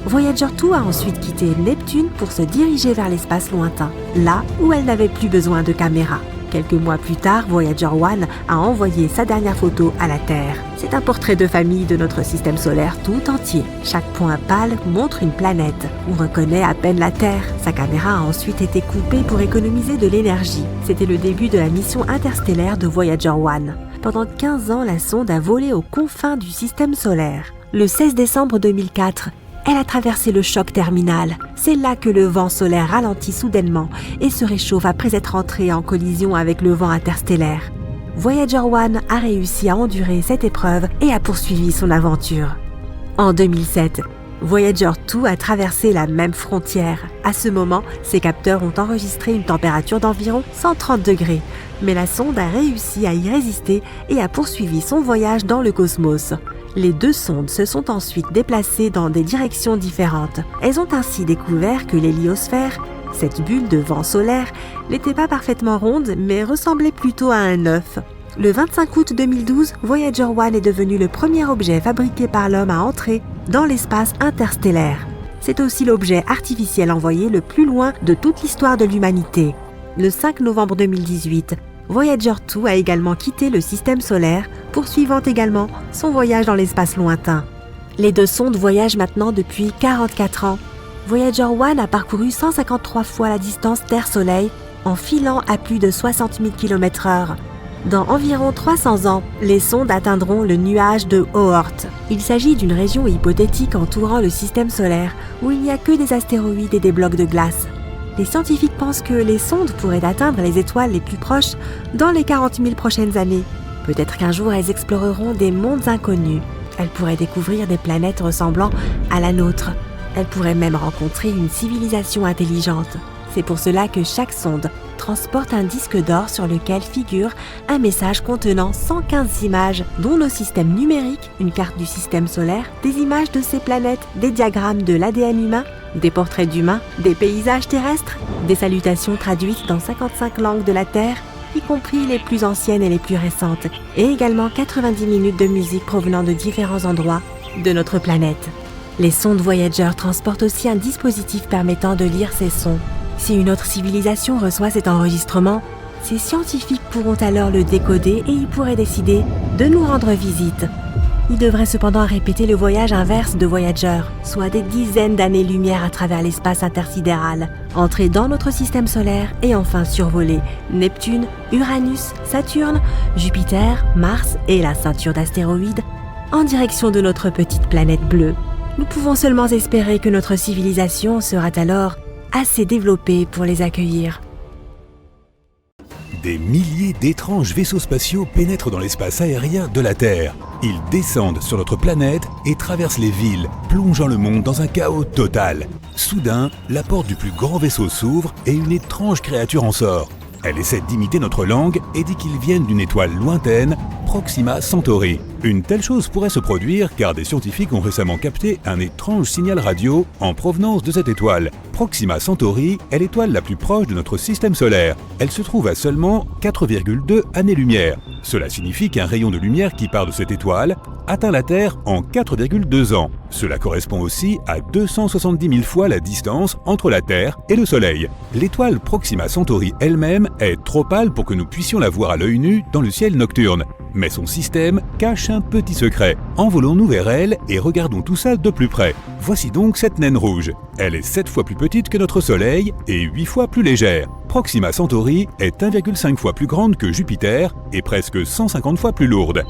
Voyager 2 a ensuite quitté Neptune pour se diriger vers l'espace lointain, là où elle n'avait plus besoin de caméras. Quelques mois plus tard, Voyager 1 a envoyé sa dernière photo à la Terre. C'est un portrait de famille de notre système solaire tout entier. Chaque point pâle montre une planète. On reconnaît à peine la Terre. Sa caméra a ensuite été coupée pour économiser de l'énergie. C'était le début de la mission interstellaire de Voyager 1. Pendant 15 ans, la sonde a volé aux confins du système solaire. Le 16 décembre 2004, elle a traversé le choc terminal. C'est là que le vent solaire ralentit soudainement et se réchauffe après être entré en collision avec le vent interstellaire. Voyager 1 a réussi à endurer cette épreuve et a poursuivi son aventure. En 2007, Voyager 2 a traversé la même frontière. À ce moment, ses capteurs ont enregistré une température d'environ 130 degrés, mais la sonde a réussi à y résister et a poursuivi son voyage dans le cosmos. Les 2 sondes se sont ensuite déplacées dans des directions différentes. Elles ont ainsi découvert que l'héliosphère Cette bulle de vent solaire n'était pas parfaitement ronde, mais ressemblait plutôt à un œuf. Le 25 août 2012, Voyager 1 est devenu le premier objet fabriqué par l'homme à entrer dans l'espace interstellaire. C'est aussi l'objet artificiel envoyé le plus loin de toute l'histoire de l'humanité. Le 5 novembre 2018, Voyager 2 a également quitté le système solaire, poursuivant également son voyage dans l'espace lointain. Les deux sondes voyagent maintenant depuis 44 ans. Voyager 1 a parcouru 153 fois la distance Terre-Soleil en filant à plus de 60 000 km/h. Dans environ 300 ans, les sondes atteindront le nuage de Oort. Il s'agit d'une région hypothétique entourant le système solaire où il n'y a que des astéroïdes et des blocs de glace. Les scientifiques pensent que les sondes pourraient atteindre les étoiles les plus proches dans les 40 000 prochaines années. Peut-être qu'un jour elles exploreront des mondes inconnus. Elles pourraient découvrir des planètes ressemblant à la nôtre. Elles pourraient même rencontrer une civilisation intelligente. C'est pour cela que chaque sonde transporte un disque d'or sur lequel figure un message contenant 115 images, dont nos systèmes numériques, une carte du système solaire, des images de ces planètes, des diagrammes de l'ADN humain, des portraits d'humains, des paysages terrestres, des salutations traduites dans 55 langues de la Terre, y compris les plus anciennes et les plus récentes, et également 90 minutes de musique provenant de différents endroits de notre planète. Les sondes Voyager transportent aussi un dispositif permettant de lire ces sons. Si une autre civilisation reçoit cet enregistrement, ces scientifiques pourront alors le décoder et ils pourraient décider de nous rendre visite. Ils devraient cependant répéter le voyage inverse de Voyager, soit des dizaines d'années-lumière à travers l'espace intersidéral, entrer dans notre système solaire et enfin survoler Neptune, Uranus, Saturne, Jupiter, Mars et la ceinture d'astéroïdes en direction de notre petite planète bleue. Nous pouvons seulement espérer que notre civilisation sera alors assez développée pour les accueillir. Des milliers d'étranges vaisseaux spatiaux pénètrent dans l'espace aérien de la Terre. Ils descendent sur notre planète et traversent les villes, plongeant le monde dans un chaos total. Soudain, la porte du plus grand vaisseau s'ouvre et une étrange créature en sort. Elle essaie d'imiter notre langue et dit qu'ils viennent d'une étoile lointaine, Proxima Centauri. Une telle chose pourrait se produire car des scientifiques ont récemment capté un étrange signal radio en provenance de cette étoile. Proxima Centauri est l'étoile la plus proche de notre système solaire. Elle se trouve à seulement 4,2 années-lumière. Cela signifie qu'un rayon de lumière qui part de cette étoile atteint la Terre en 4,2 ans. Cela correspond aussi à 270 000 fois la distance entre la Terre et le Soleil. L'étoile Proxima Centauri elle-même est trop pâle pour que nous puissions la voir à l'œil nu dans le ciel nocturne. Mais son système cache un petit secret. Envolons-nous vers elle et regardons tout ça de plus près. Voici donc cette naine rouge. Elle est 7 fois plus petite que notre Soleil et 8 fois plus légère. Proxima Centauri est 1,5 fois plus grande que Jupiter et presque 150 fois plus lourde.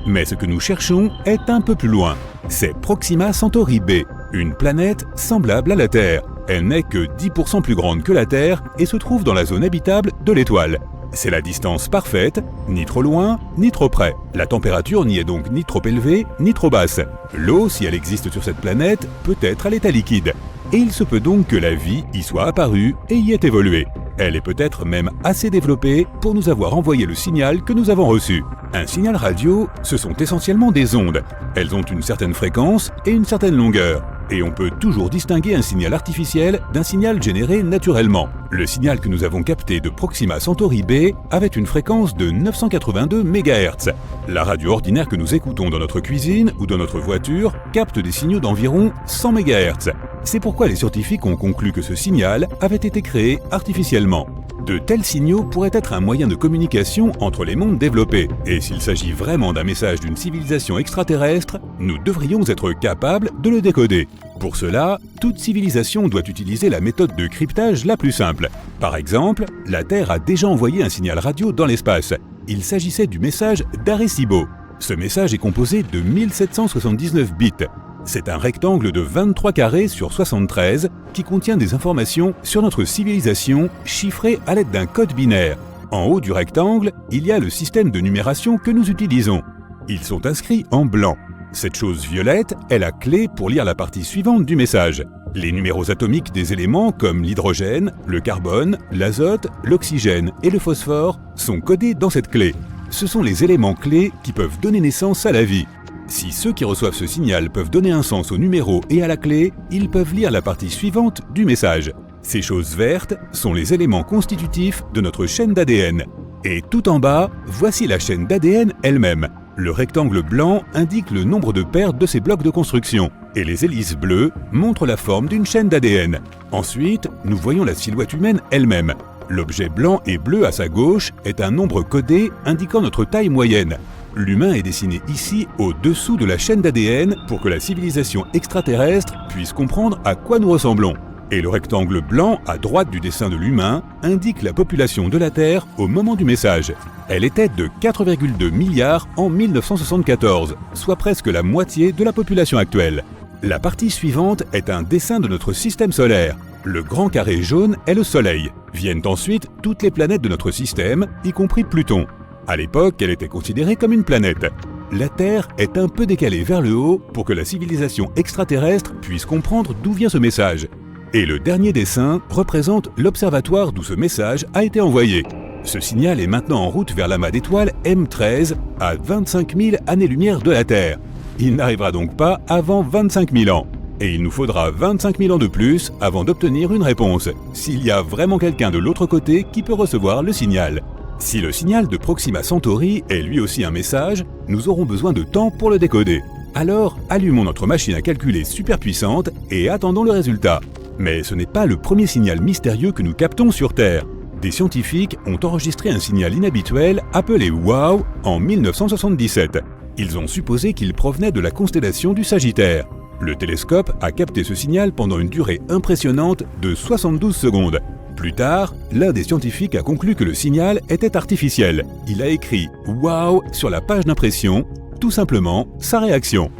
Mais ce que nous cherchons est un peu plus loin. C'est Proxima Centauri b, une planète semblable à la Terre. Elle n'est que 10% plus grande que la Terre et se trouve dans la zone habitable de l'étoile. C'est la distance parfaite, ni trop loin, ni trop près. La température n'y est donc ni trop élevée, ni trop basse. L'eau, si elle existe sur cette planète, peut être à l'état liquide. Et il se peut donc que la vie y soit apparue et y ait évolué. Elle est peut-être même assez développée pour nous avoir envoyé le signal que nous avons reçu. Un signal radio, ce sont essentiellement des ondes. Elles ont une certaine fréquence et une certaine longueur. Et on peut toujours distinguer un signal artificiel d'un signal généré naturellement. Le signal que nous avons capté de Proxima Centauri b avait une fréquence de 982 MHz. La radio ordinaire que nous écoutons dans notre cuisine ou dans notre voiture capte des signaux d'environ 100 MHz. C'est pourquoi les scientifiques ont conclu que ce signal avait été créé artificiellement. De tels signaux pourraient être un moyen de communication entre les mondes développés. Et s'il s'agit vraiment d'un message d'une civilisation extraterrestre, nous devrions être capables de le décoder. Pour cela, toute civilisation doit utiliser la méthode de cryptage la plus simple. Par exemple, la Terre a déjà envoyé un signal radio dans l'espace. Il s'agissait du message d'Arecibo. Ce message est composé de 1779 bits. C'est un rectangle de 23 carrés sur 73 qui contient des informations sur notre civilisation chiffrées à l'aide d'un code binaire. En haut du rectangle, il y a le système de numération que nous utilisons. Ils sont inscrits en blanc. Cette chose violette est la clé pour lire la partie suivante du message. Les numéros atomiques des éléments comme l'hydrogène, le carbone, l'azote, l'oxygène et le phosphore sont codés dans cette clé. Ce sont les éléments clés qui peuvent donner naissance à la vie. Si ceux qui reçoivent ce signal peuvent donner un sens au numéro et à la clé, ils peuvent lire la partie suivante du message. Ces choses vertes sont les éléments constitutifs de notre chaîne d'ADN. Et tout en bas, voici la chaîne d'ADN elle-même. Le rectangle blanc indique le nombre de paires de ces blocs de construction, et les hélices bleues montrent la forme d'une chaîne d'ADN. Ensuite, nous voyons la silhouette humaine elle-même. L'objet blanc et bleu à sa gauche est un nombre codé indiquant notre taille moyenne. L'humain est dessiné ici au-dessous de la chaîne d'ADN pour que la civilisation extraterrestre puisse comprendre à quoi nous ressemblons. Et le rectangle blanc à droite du dessin de l'humain indique la population de la Terre au moment du message. Elle était de 4,2 milliards en 1974, soit presque la moitié de la population actuelle. La partie suivante est un dessin de notre système solaire. Le grand carré jaune est le Soleil. Viennent ensuite toutes les planètes de notre système, y compris Pluton. À l'époque, elle était considérée comme une planète. La Terre est un peu décalée vers le haut pour que la civilisation extraterrestre puisse comprendre d'où vient ce message. Et le dernier dessin représente l'observatoire d'où ce message a été envoyé. Ce signal est maintenant en route vers l'amas d'étoiles M13 à 25 000 années-lumière de la Terre. Il n'arrivera donc pas avant 25 000 ans. Et il nous faudra 25 000 ans de plus avant d'obtenir une réponse, s'il y a vraiment quelqu'un de l'autre côté qui peut recevoir le signal. Si le signal de Proxima Centauri est lui aussi un message, nous aurons besoin de temps pour le décoder. Alors, allumons notre machine à calculer super puissante et attendons le résultat. Mais ce n'est pas le premier signal mystérieux que nous captons sur Terre. Des scientifiques ont enregistré un signal inhabituel appelé WOW en 1977. Ils ont supposé qu'il provenait de la constellation du Sagittaire. Le télescope a capté ce signal pendant une durée impressionnante de 72 secondes. Plus tard, l'un des scientifiques a conclu que le signal était artificiel. Il a écrit « Wow » sur la page d'impression, tout simplement sa réaction.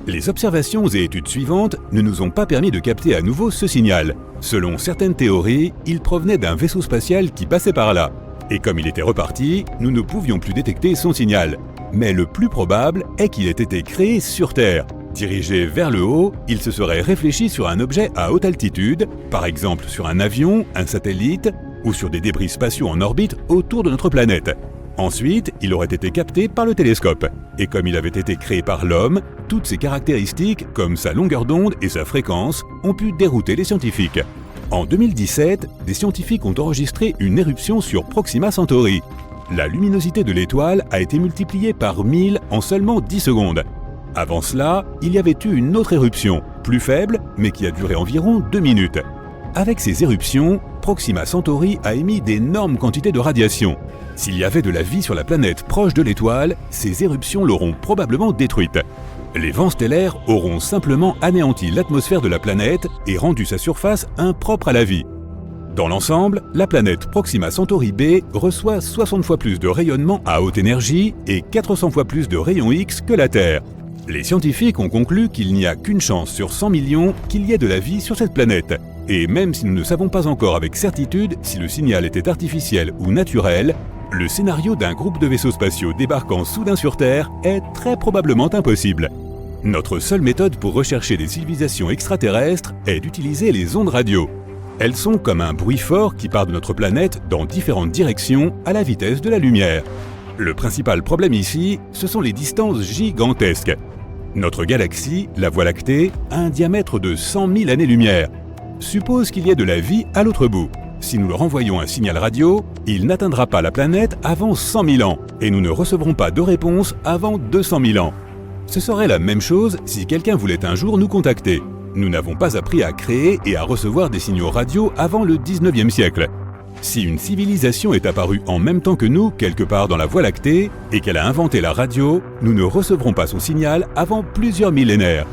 Les observations et études suivantes ne nous ont pas permis de capter à nouveau ce signal. Selon certaines théories, il provenait d'un vaisseau spatial qui passait par là. Et comme il était reparti, nous ne pouvions plus détecter son signal. Mais le plus probable est qu'il ait été créé sur Terre. Dirigé vers le haut, il se serait réfléchi sur un objet à haute altitude, par exemple sur un avion, un satellite, ou sur des débris spatiaux en orbite autour de notre planète. Ensuite, il aurait été capté par le télescope. Et comme il avait été créé par l'homme, toutes ses caractéristiques, comme sa longueur d'onde et sa fréquence, ont pu dérouter les scientifiques. En 2017, des scientifiques ont enregistré une éruption sur Proxima Centauri. La luminosité de l'étoile a été multipliée par 1000 en seulement 10 secondes. Avant cela, il y avait eu une autre éruption, plus faible, mais qui a duré environ 2 minutes. Avec ces éruptions, Proxima Centauri a émis d'énormes quantités de radiation. S'il y avait de la vie sur la planète proche de l'étoile, ces éruptions l'auront probablement détruite. Les vents stellaires auront simplement anéanti l'atmosphère de la planète et rendu sa surface impropre à la vie. Dans l'ensemble, la planète Proxima Centauri B reçoit 60 fois plus de rayonnement à haute énergie et 400 fois plus de rayons X que la Terre. Les scientifiques ont conclu qu'il n'y a qu'une chance sur 100 millions qu'il y ait de la vie sur cette planète. Et même si nous ne savons pas encore avec certitude si le signal était artificiel ou naturel, le scénario d'un groupe de vaisseaux spatiaux débarquant soudain sur Terre est très probablement impossible. Notre seule méthode pour rechercher des civilisations extraterrestres est d'utiliser les ondes radio. Elles sont comme un bruit fort qui part de notre planète dans différentes directions à la vitesse de la lumière. Le principal problème ici, ce sont les distances gigantesques. Notre galaxie, la Voie lactée, a un diamètre de 100 000 années-lumière. Suppose qu'il y ait de la vie à l'autre bout. Si nous leur envoyons un signal radio, il n'atteindra pas la planète avant 100 000 ans, et nous ne recevrons pas de réponse avant 200 000 ans. Ce serait la même chose si quelqu'un voulait un jour nous contacter. Nous n'avons pas appris à créer et à recevoir des signaux radio avant le 19e siècle. Si une civilisation est apparue en même temps que nous, quelque part dans la Voie lactée, et qu'elle a inventé la radio, nous ne recevrons pas son signal avant plusieurs millénaires.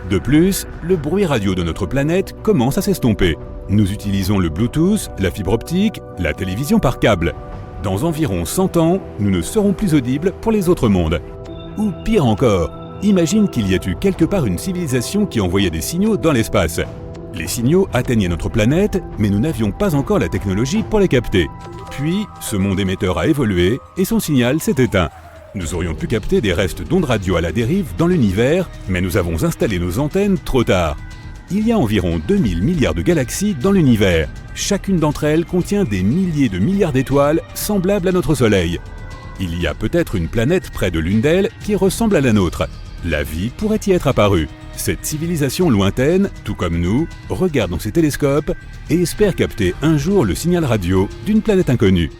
De plus, le bruit radio de notre planète commence à s'estomper. Nous utilisons le Bluetooth, la fibre optique, la télévision par câble. Dans environ 100 ans, nous ne serons plus audibles pour les autres mondes. Ou pire encore, imagine qu'il y ait eu quelque part une civilisation qui envoyait des signaux dans l'espace. Les signaux atteignaient notre planète, mais nous n'avions pas encore la technologie pour les capter. Puis, ce monde émetteur a évolué et son signal s'est éteint. Nous aurions pu capter des restes d'ondes radio à la dérive dans l'univers, mais nous avons installé nos antennes trop tard. Il y a environ 2000 milliards de galaxies dans l'univers. Chacune d'entre elles contient des milliers de milliards d'étoiles semblables à notre Soleil. Il y a peut-être une planète près de l'une d'elles qui ressemble à la nôtre. La vie pourrait y être apparue. Cette civilisation lointaine, tout comme nous, regarde dans ses télescopes et espère capter un jour le signal radio d'une planète inconnue.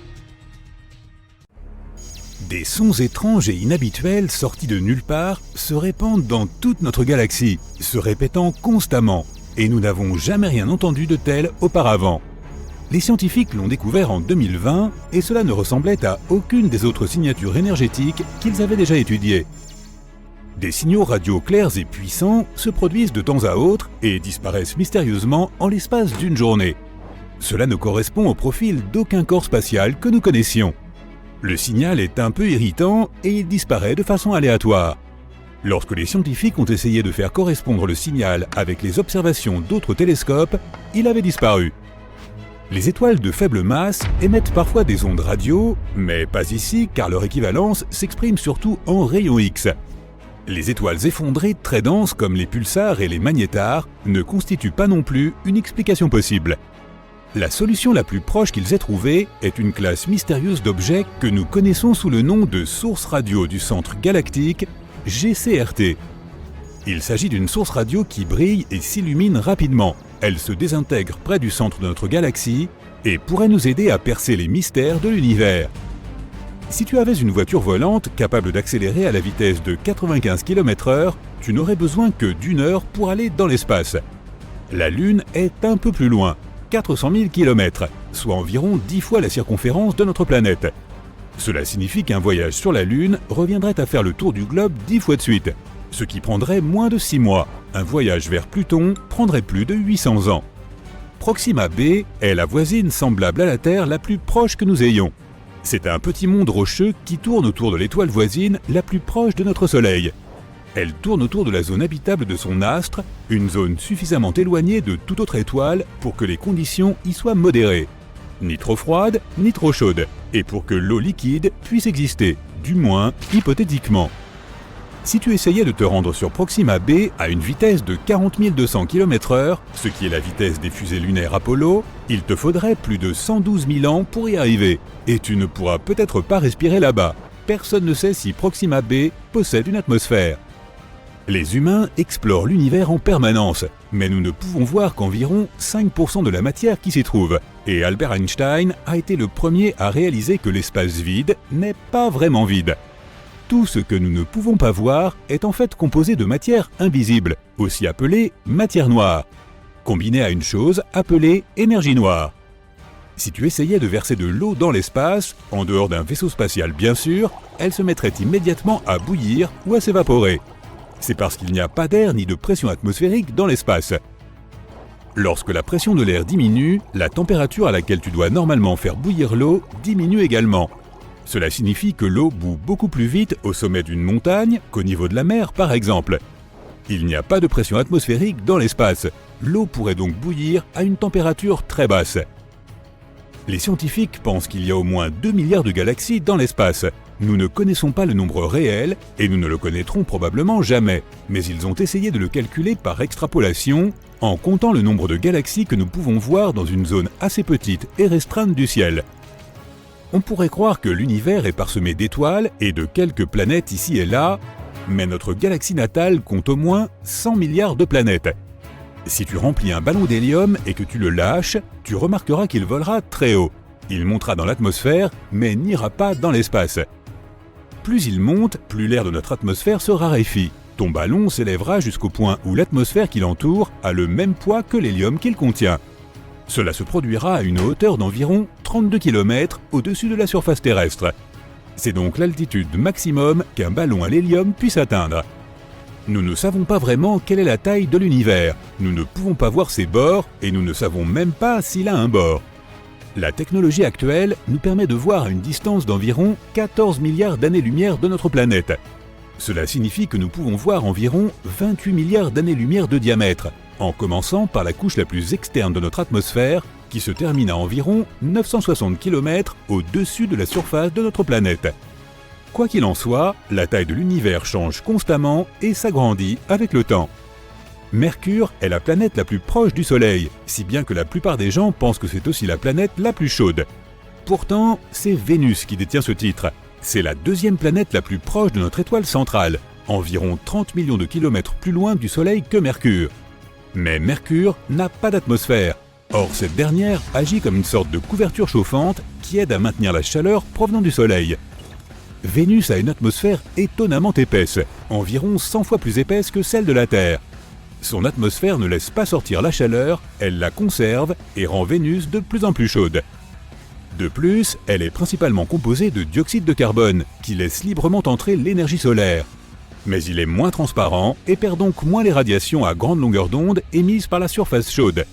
Des sons étranges et inhabituels sortis de nulle part se répandent dans toute notre galaxie, se répétant constamment, et nous n'avons jamais rien entendu de tel auparavant. Les scientifiques l'ont découvert en 2020 et cela ne ressemblait à aucune des autres signatures énergétiques qu'ils avaient déjà étudiées. Des signaux radio clairs et puissants se produisent de temps à autre et disparaissent mystérieusement en l'espace d'une journée. Cela ne correspond au profil d'aucun corps spatial que nous connaissions. Le signal est un peu irritant et il disparaît de façon aléatoire. Lorsque les scientifiques ont essayé de faire correspondre le signal avec les observations d'autres télescopes, il avait disparu. Les étoiles de faible masse émettent parfois des ondes radio, mais pas ici car leur équivalence s'exprime surtout en rayons X. Les étoiles effondrées très denses comme les pulsars et les magnétars ne constituent pas non plus une explication possible. La solution la plus proche qu'ils aient trouvée est une classe mystérieuse d'objets que nous connaissons sous le nom de source radio du centre galactique, GCRT. Il s'agit d'une source radio qui brille et s'illumine rapidement. Elle se désintègre près du centre de notre galaxie et pourrait nous aider à percer les mystères de l'univers. Si tu avais une voiture volante capable d'accélérer à la vitesse de 95 km/h, tu n'aurais besoin que d'1 heure pour aller dans l'espace. La Lune est un peu plus loin, 400 000 km, soit environ 10 fois la circonférence de notre planète. Cela signifie qu'un voyage sur la Lune reviendrait à faire le tour du globe 10 fois de suite, ce qui prendrait moins de 6 mois. Un voyage vers Pluton prendrait plus de 800 ans. Proxima b est la voisine semblable à la Terre la plus proche que nous ayons. C'est un petit monde rocheux qui tourne autour de l'étoile voisine la plus proche de notre Soleil. Elle tourne autour de la zone habitable de son astre, une zone suffisamment éloignée de toute autre étoile pour que les conditions y soient modérées. Ni trop froide, ni trop chaude, et pour que l'eau liquide puisse exister, du moins hypothétiquement. Si tu essayais de te rendre sur Proxima b à une vitesse de 40 200 km/h, ce qui est la vitesse des fusées lunaires Apollo, il te faudrait plus de 112 000 ans pour y arriver, et tu ne pourras peut-être pas respirer là-bas. Personne ne sait si Proxima b possède une atmosphère. Les humains explorent l'univers en permanence, mais nous ne pouvons voir qu'environ 5% de la matière qui s'y trouve, et Albert Einstein a été le premier à réaliser que l'espace vide n'est pas vraiment vide. Tout ce que nous ne pouvons pas voir est en fait composé de matière invisible, aussi appelée matière noire, combinée à une chose appelée énergie noire. Si tu essayais de verser de l'eau dans l'espace, en dehors d'un vaisseau spatial bien sûr, elle se mettrait immédiatement à bouillir ou à s'évaporer. C'est parce qu'il n'y a pas d'air ni de pression atmosphérique dans l'espace. Lorsque la pression de l'air diminue, la température à laquelle tu dois normalement faire bouillir l'eau diminue également. Cela signifie que l'eau bout beaucoup plus vite au sommet d'une montagne qu'au niveau de la mer par exemple. Il n'y a pas de pression atmosphérique dans l'espace. L'eau pourrait donc bouillir à une température très basse. Les scientifiques pensent qu'il y a au moins 2 milliards de galaxies dans l'espace. Nous ne connaissons pas le nombre réel et nous ne le connaîtrons probablement jamais, mais ils ont essayé de le calculer par extrapolation en comptant le nombre de galaxies que nous pouvons voir dans une zone assez petite et restreinte du ciel. On pourrait croire que l'univers est parsemé d'étoiles et de quelques planètes ici et là, mais notre galaxie natale compte au moins 100 milliards de planètes. Si tu remplis un ballon d'hélium et que tu le lâches, tu remarqueras qu'il volera très haut. Il montera dans l'atmosphère, mais n'ira pas dans l'espace. Plus il monte, plus l'air de notre atmosphère se raréfie. Ton ballon s'élèvera jusqu'au point où l'atmosphère qui l'entoure a le même poids que l'hélium qu'il contient. Cela se produira à une hauteur d'environ 32 km au-dessus de la surface terrestre. C'est donc l'altitude maximum qu'un ballon à l'hélium puisse atteindre. Nous ne savons pas vraiment quelle est la taille de l'univers, nous ne pouvons pas voir ses bords et nous ne savons même pas s'il a un bord. La technologie actuelle nous permet de voir à une distance d'environ 14 milliards d'années-lumière de notre planète. Cela signifie que nous pouvons voir environ 28 milliards d'années-lumière de diamètre, en commençant par la couche la plus externe de notre atmosphère, qui se termine à environ 960 km au-dessus de la surface de notre planète. Quoi qu'il en soit, la taille de l'univers change constamment et s'agrandit avec le temps. Mercure est la planète la plus proche du Soleil, si bien que la plupart des gens pensent que c'est aussi la planète la plus chaude. Pourtant, c'est Vénus qui détient ce titre. C'est la deuxième planète la plus proche de notre étoile centrale. environ 30 millions de kilomètres plus loin du Soleil que Mercure. Mais Mercure n'a pas d'atmosphère. Or, cette dernière agit comme une sorte de couverture chauffante qui aide à maintenir la chaleur provenant du Soleil. Vénus a une atmosphère étonnamment épaisse, environ 100 fois plus épaisse que celle de la Terre. Son atmosphère ne laisse pas sortir la chaleur, elle la conserve et rend Vénus de plus en plus chaude. De plus, elle est principalement composée de dioxyde de carbone, qui laisse librement entrer l'énergie solaire. Mais il est moins transparent et perd donc moins les radiations à grande longueur d'onde émises par la surface chaude.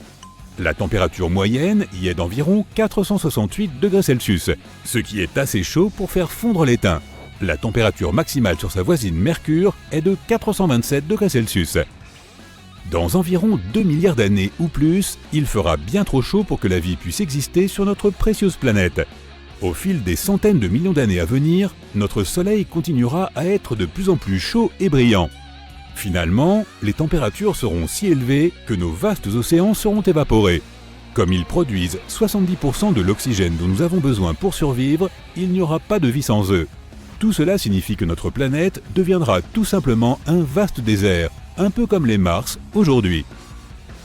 La température moyenne y est d'environ 468 degrés Celsius, ce qui est assez chaud pour faire fondre l'étain. La température maximale sur sa voisine Mercure est de 427 degrés Celsius. Dans environ 2 milliards d'années ou plus, il fera bien trop chaud pour que la vie puisse exister sur notre précieuse planète. Au fil des centaines de millions d'années à venir, notre Soleil continuera à être de plus en plus chaud et brillant. Finalement, les températures seront si élevées que nos vastes océans seront évaporés. Comme ils produisent 70% de l'oxygène dont nous avons besoin pour survivre, il n'y aura pas de vie sans eux. Tout cela signifie que notre planète deviendra tout simplement un vaste désert, un peu comme les Mars aujourd'hui.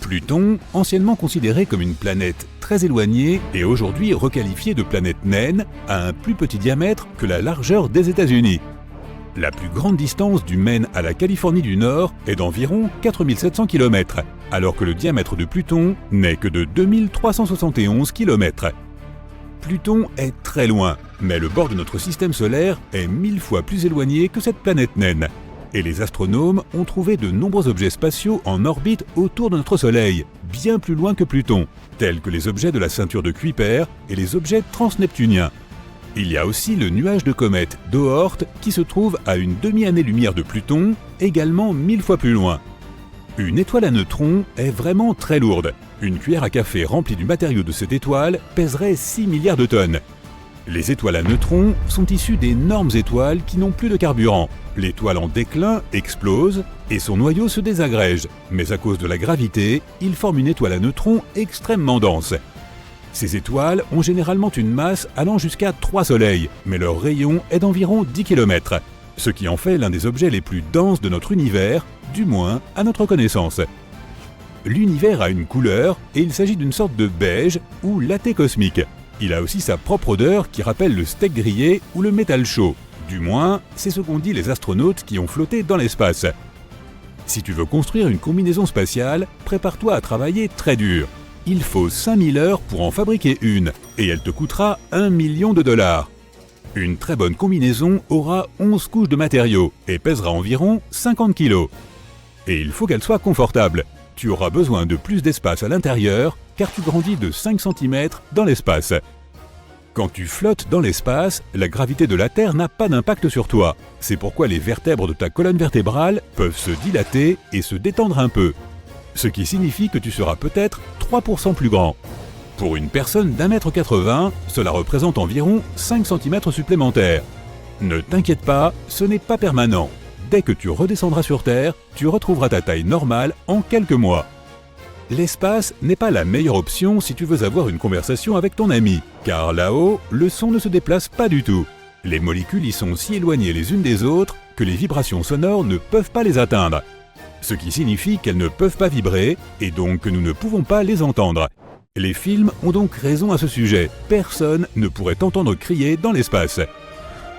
Pluton, anciennement considéré comme une planète très éloignée et aujourd'hui requalifiée de planète naine, a un plus petit diamètre que la largeur des États-Unis. La plus grande distance du Maine à la Californie du Nord est d'environ 4700 km, alors que le diamètre de Pluton n'est que de 2371 km. Pluton est très loin, mais le bord de notre système solaire est 1000 fois plus éloigné que cette planète naine. Et les astronomes ont trouvé de nombreux objets spatiaux en orbite autour de notre Soleil, bien plus loin que Pluton, tels que les objets de la ceinture de Kuiper et les objets transneptuniens. Il y a aussi le nuage de comète d'Oort qui se trouve à une demi-année-lumière de Pluton, également 1000 fois plus loin. Une étoile à neutrons est vraiment très lourde. Une cuillère à café remplie du matériau de cette étoile pèserait 6 milliards de tonnes. Les étoiles à neutrons sont issues d'énormes étoiles qui n'ont plus de carburant. L'étoile en déclin explose et son noyau se désagrège, mais à cause de la gravité, il forme une étoile à neutrons extrêmement dense. Ces étoiles ont généralement une masse allant jusqu'à 3 soleils, mais leur rayon est d'environ 10 km, ce qui en fait l'un des objets les plus denses de notre univers, du moins à notre connaissance. L'univers a une couleur et il s'agit d'une sorte de beige ou latte cosmique. Il a aussi sa propre odeur qui rappelle le steak grillé ou le métal chaud. Du moins, c'est ce qu'ont dit les astronautes qui ont flotté dans l'espace. Si tu veux construire une combinaison spatiale, prépare-toi à travailler très dur. Il faut 5000 heures pour en fabriquer une, et elle te coûtera $1 million. Une très bonne combinaison aura 11 couches de matériaux et pèsera environ 50 kg. Et il faut qu'elle soit confortable. Tu auras besoin de plus d'espace à l'intérieur, car tu grandis de 5 cm dans l'espace. Quand tu flottes dans l'espace, la gravité de la Terre n'a pas d'impact sur toi. C'est pourquoi les vertèbres de ta colonne vertébrale peuvent se dilater et se détendre un peu. Ce qui signifie que tu seras peut-être 3% plus grand. Pour une personne d'1,80 m, cela représente environ 5 cm supplémentaires. Ne t'inquiète pas, ce n'est pas permanent. Dès que tu redescendras sur Terre, tu retrouveras ta taille normale en quelques mois. L'espace n'est pas la meilleure option si tu veux avoir une conversation avec ton ami, car là-haut, le son ne se déplace pas du tout. Les molécules y sont si éloignées les unes des autres que les vibrations sonores ne peuvent pas les atteindre. Ce qui signifie qu'elles ne peuvent pas vibrer et donc que nous ne pouvons pas les entendre. Les films ont donc raison à ce sujet, personne ne pourrait t'entendre crier dans l'espace.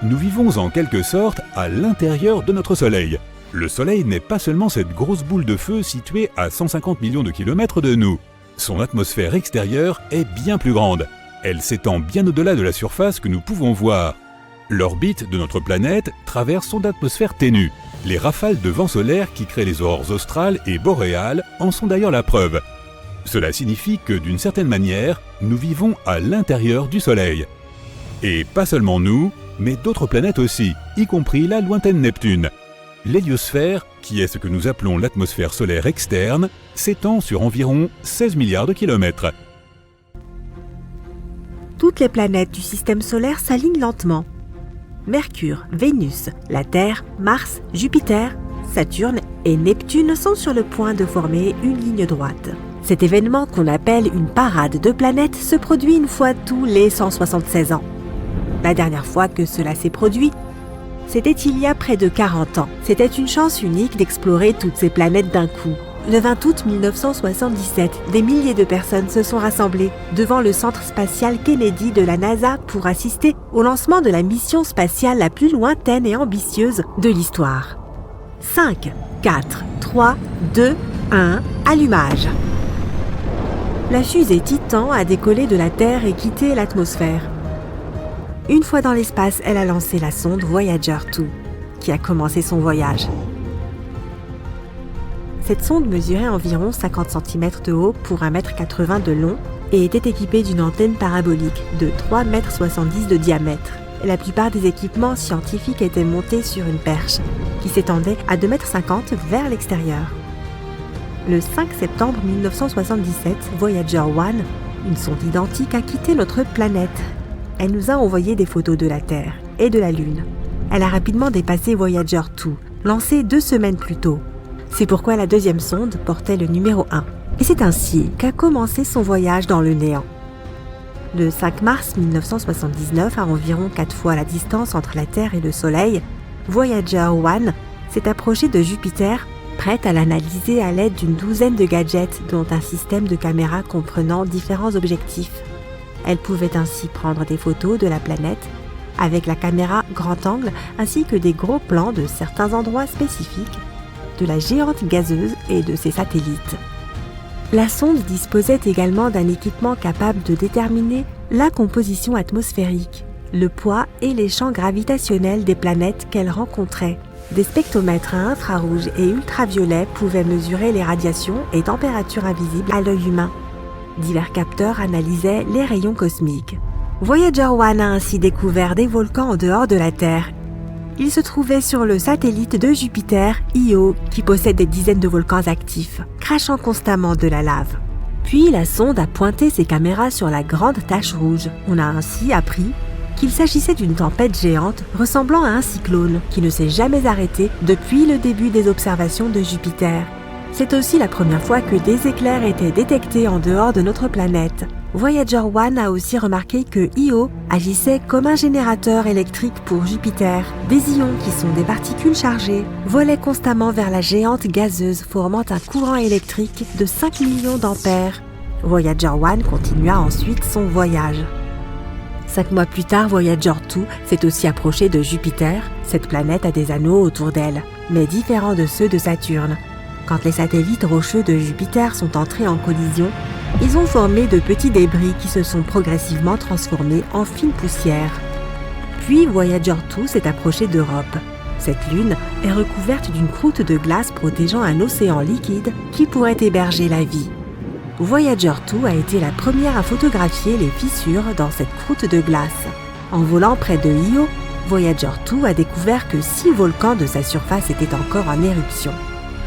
Nous vivons en quelque sorte à l'intérieur de notre Soleil. Le Soleil n'est pas seulement cette grosse boule de feu située à 150 millions de kilomètres de nous. Son atmosphère extérieure est bien plus grande. Elle s'étend bien au-delà de la surface que nous pouvons voir. L'orbite de notre planète traverse son atmosphère ténue. Les rafales de vent solaire qui créent les aurores australes et boréales en sont d'ailleurs la preuve. Cela signifie que d'une certaine manière, nous vivons à l'intérieur du Soleil. Et pas seulement nous, mais d'autres planètes aussi, y compris la lointaine Neptune. L'héliosphère, qui est ce que nous appelons l'atmosphère solaire externe, s'étend sur environ 16 milliards de kilomètres. Toutes les planètes du système solaire s'alignent lentement. Mercure, Vénus, la Terre, Mars, Jupiter, Saturne et Neptune sont sur le point de former une ligne droite. Cet événement qu'on appelle une parade de planètes se produit une fois tous les 176 ans. La dernière fois que cela s'est produit, C'était il y a près de 40 ans. C'était une chance unique d'explorer toutes ces planètes d'un coup. Le 20 août 1977, des milliers de personnes se sont rassemblées devant le centre spatial Kennedy de la NASA pour assister au lancement de la mission spatiale la plus lointaine et ambitieuse de l'histoire. 5, 4, 3, 2, 1, allumage. La fusée Titan a décollé de la Terre et quitté l'atmosphère. Une fois dans l'espace, elle a lancé la sonde Voyager 2, qui a commencé son voyage. Cette sonde mesurait environ 50 cm de haut pour 1,80 m de long et était équipée d'une antenne parabolique de 3,70 m de diamètre. La plupart des équipements scientifiques étaient montés sur une perche qui s'étendait à 2,50 m vers l'extérieur. Le 5 septembre 1977, Voyager 1, une sonde identique, a quitté notre planète. Elle nous a envoyé des photos de la Terre et de la Lune. Elle a rapidement dépassé Voyager 2, lancée 2 semaines plus tôt. C'est pourquoi la deuxième sonde portait le numéro 1. Et c'est ainsi qu'a commencé son voyage dans le néant. Le 5 mars 1979, à environ 4 fois la distance entre la Terre et le Soleil, Voyager 1 s'est approchée de Jupiter, prête à l'analyser à l'aide d'une douzaine de gadgets, dont un système de caméras comprenant différents objectifs. Elle pouvait ainsi prendre des photos de la planète avec la caméra grand angle ainsi que des gros plans de certains endroits spécifiques, de la géante gazeuse et de ses satellites. La sonde disposait également d'un équipement capable de déterminer la composition atmosphérique, le poids et les champs gravitationnels des planètes qu'elle rencontrait. Des spectromètres à infrarouge et ultraviolet pouvaient mesurer les radiations et températures invisibles à l'œil humain. Divers capteurs analysaient les rayons cosmiques. Voyager 1 a ainsi découvert des volcans en dehors de la Terre. Il se trouvait sur le satellite de Jupiter, Io, qui possède des dizaines de volcans actifs, crachant constamment de la lave. Puis la sonde a pointé ses caméras sur la grande tache rouge. On a ainsi appris qu'il s'agissait d'une tempête géante ressemblant à un cyclone qui ne s'est jamais arrêté depuis le début des observations de Jupiter. C'est aussi la première fois que des éclairs étaient détectés en dehors de notre planète. Voyager 1 a aussi remarqué que Io agissait comme un générateur électrique pour Jupiter. Des ions, qui sont des particules chargées, volaient constamment vers la géante gazeuse, formant un courant électrique de 5 millions d'ampères. Voyager 1 continua ensuite son voyage. 5 mois plus tard, Voyager 2 s'est aussi approché de Jupiter. Cette planète a des anneaux autour d'elle, mais différents de ceux de Saturne. Quand les satellites rocheux de Jupiter sont entrés en collision, ils ont formé de petits débris qui se sont progressivement transformés en fine poussière. Puis Voyager 2 s'est approché d'Europe. Cette lune est recouverte d'une croûte de glace protégeant un océan liquide qui pourrait héberger la vie. Voyager 2 a été la première à photographier les fissures dans cette croûte de glace. En volant près de Io, Voyager 2 a découvert que 6 volcans de sa surface étaient encore en éruption.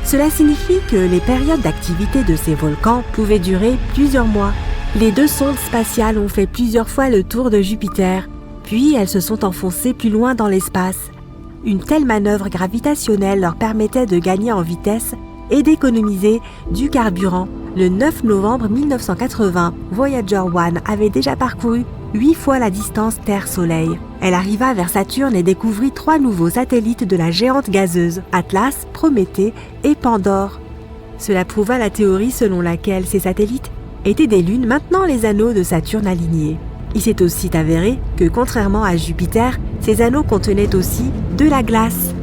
Cela signifie que les périodes d'activité de ces volcans pouvaient durer plusieurs mois. Les 2 sondes spatiales ont fait plusieurs fois le tour de Jupiter, puis elles se sont enfoncées plus loin dans l'espace. Une telle manœuvre gravitationnelle leur permettait de gagner en vitesse et d'économiser du carburant. Le 9 novembre 1980, Voyager 1 avait déjà parcouru 8 fois la distance Terre-Soleil. Elle arriva vers Saturne et découvrit 3 nouveaux satellites de la géante gazeuse, Atlas, Prométhée et Pandore. Cela prouva la théorie selon laquelle ces satellites étaient des lunes maintenant les anneaux de Saturne alignés. Il s'est aussi avéré que, contrairement à Jupiter, ces anneaux contenaient aussi de la glace.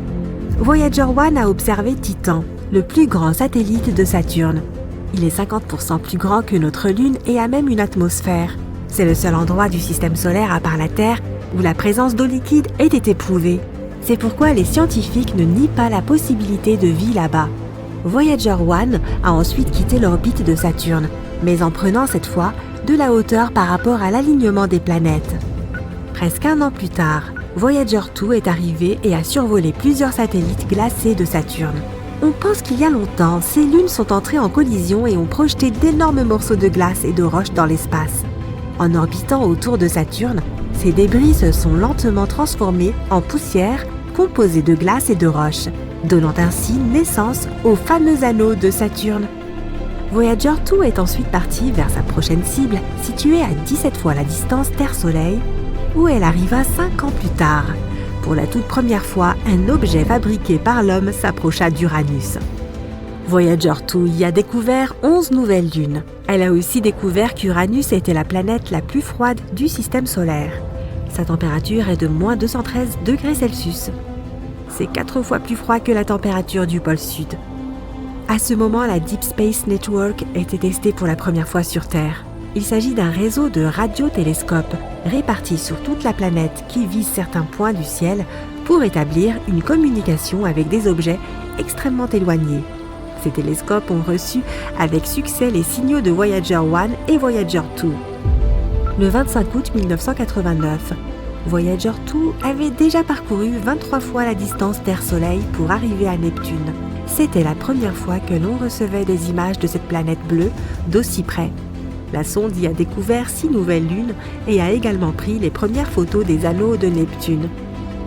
Voyager 1 a observé Titan, le plus grand satellite de Saturne. Il est 50% plus grand que notre Lune et a même une atmosphère. C'est le seul endroit du système solaire à part la Terre où la présence d'eau liquide ait été prouvée. C'est pourquoi les scientifiques ne nient pas la possibilité de vie là-bas. Voyager 1 a ensuite quitté l'orbite de Saturne, mais en prenant cette fois de la hauteur par rapport à l'alignement des planètes. Presque un an plus tard, Voyager 2 est arrivé et a survolé plusieurs satellites glacés de Saturne. On pense qu'il y a longtemps, ces lunes sont entrées en collision et ont projeté d'énormes morceaux de glace et de roches dans l'espace. En orbitant autour de Saturne, ces débris se sont lentement transformés en poussière composée de glace et de roches, donnant ainsi naissance aux fameux anneaux de Saturne. Voyager 2 est ensuite partie vers sa prochaine cible, située à 17 fois la distance Terre-Soleil, où elle arriva 5 ans plus tard. Pour la toute première fois, un objet fabriqué par l'homme s'approcha d'Uranus. Voyager 2 y a découvert 11 nouvelles lunes. Elle a aussi découvert qu'Uranus était la planète la plus froide du système solaire. Sa température est de moins 213 degrés Celsius. C'est 4 fois plus froid que la température du pôle Sud. À ce moment, la Deep Space Network était testée pour la première fois sur Terre. Il s'agit d'un réseau de radiotélescopes répartis sur toute la planète qui vise certains points du ciel pour établir une communication avec des objets extrêmement éloignés. Ces télescopes ont reçu avec succès les signaux de Voyager 1 et Voyager 2. Le 25 août 1989, Voyager 2 avait déjà parcouru 23 fois la distance Terre-Soleil pour arriver à Neptune. C'était la première fois que l'on recevait des images de cette planète bleue d'aussi près. La sonde y a découvert 6 nouvelles lunes et a également pris les premières photos des anneaux de Neptune.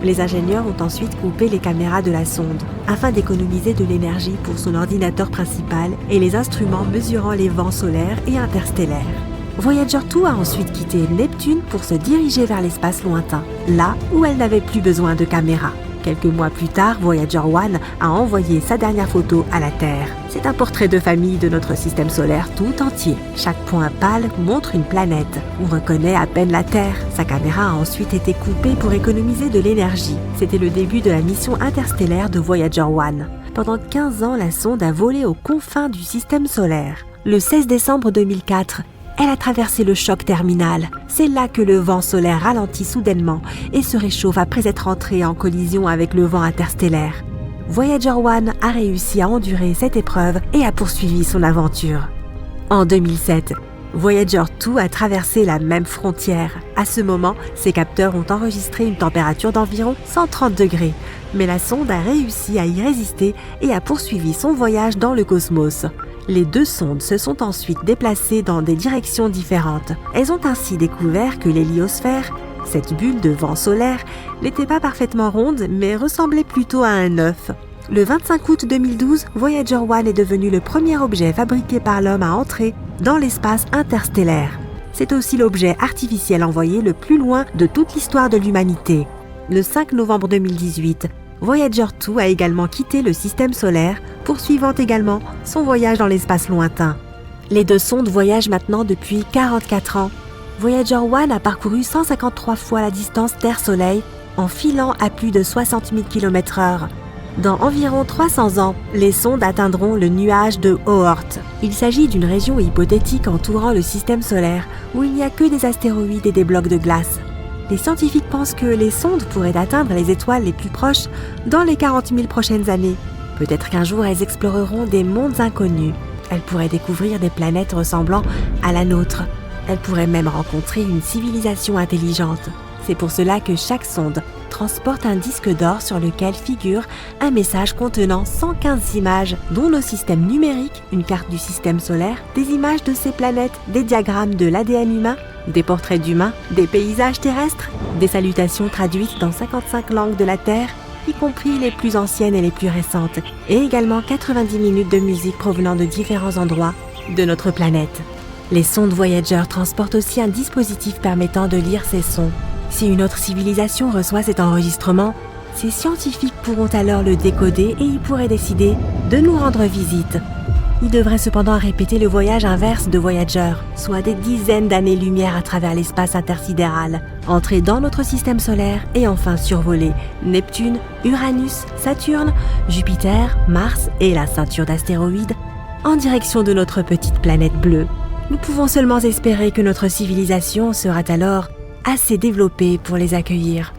Les ingénieurs ont ensuite coupé les caméras de la sonde afin d'économiser de l'énergie pour son ordinateur principal et les instruments mesurant les vents solaires et interstellaires. Voyager 2 a ensuite quitté Neptune pour se diriger vers l'espace lointain, là où elle n'avait plus besoin de caméras. Quelques mois plus tard, Voyager 1 a envoyé sa dernière photo à la Terre. C'est un portrait de famille de notre système solaire tout entier. Chaque point pâle montre une planète. On reconnaît à peine la Terre. Sa caméra a ensuite été coupée pour économiser de l'énergie. C'était le début de la mission interstellaire de Voyager 1. Pendant 15 ans, la sonde a volé aux confins du système solaire. Le 16 décembre 2004, elle a traversé le choc terminal. C'est là que le vent solaire ralentit soudainement et se réchauffe après être entré en collision avec le vent interstellaire. Voyager 1 a réussi à endurer cette épreuve et a poursuivi son aventure. En 2007, Voyager 2 a traversé la même frontière. À ce moment, ses capteurs ont enregistré une température d'environ 130 degrés. Mais la sonde a réussi à y résister et a poursuivi son voyage dans le cosmos. Les 2 sondes se sont ensuite déplacées dans des directions différentes. Elles ont ainsi découvert que l'héliosphère, cette bulle de vent solaire, n'était pas parfaitement ronde mais ressemblait plutôt à un œuf. Le 25 août 2012, Voyager 1 est devenu le premier objet fabriqué par l'homme à entrer dans l'espace interstellaire. C'est aussi l'objet artificiel envoyé le plus loin de toute l'histoire de l'humanité. Le 5 novembre 2018, Voyager 2 a également quitté le système solaire, poursuivant également son voyage dans l'espace lointain. Les 2 sondes voyagent maintenant depuis 44 ans. Voyager 1 a parcouru 153 fois la distance Terre-Soleil en filant à plus de 60 000 km/h. Dans environ 300 ans, les sondes atteindront le nuage de Oort. Il s'agit d'une région hypothétique entourant le système solaire où il n'y a que des astéroïdes et des blocs de glace. Les scientifiques pensent que les sondes pourraient atteindre les étoiles les plus proches dans les 40 000 prochaines années. Peut-être qu'un jour elles exploreront des mondes inconnus. Elles pourraient découvrir des planètes ressemblant à la nôtre. Elles pourraient même rencontrer une civilisation intelligente. C'est pour cela que chaque sonde transporte un disque d'or sur lequel figure un message contenant 115 images, dont nos systèmes numériques, une carte du système solaire, des images de ces planètes, des diagrammes de l'ADN humain, des portraits d'humains, des paysages terrestres, des salutations traduites dans 55 langues de la Terre, y compris les plus anciennes et les plus récentes, et également 90 minutes de musique provenant de différents endroits de notre planète. Les sondes Voyager transportent aussi un dispositif permettant de lire ces sons. Si une autre civilisation reçoit cet enregistrement, ces scientifiques pourront alors le décoder et ils pourraient décider de nous rendre visite. Ils devraient cependant répéter le voyage inverse de Voyager, soit des dizaines d'années-lumière à travers l'espace intersidéral, entrer dans notre système solaire et enfin survoler Neptune, Uranus, Saturne, Jupiter, Mars et la ceinture d'astéroïdes en direction de notre petite planète bleue. Nous pouvons seulement espérer que notre civilisation sera alors assez développée pour les accueillir.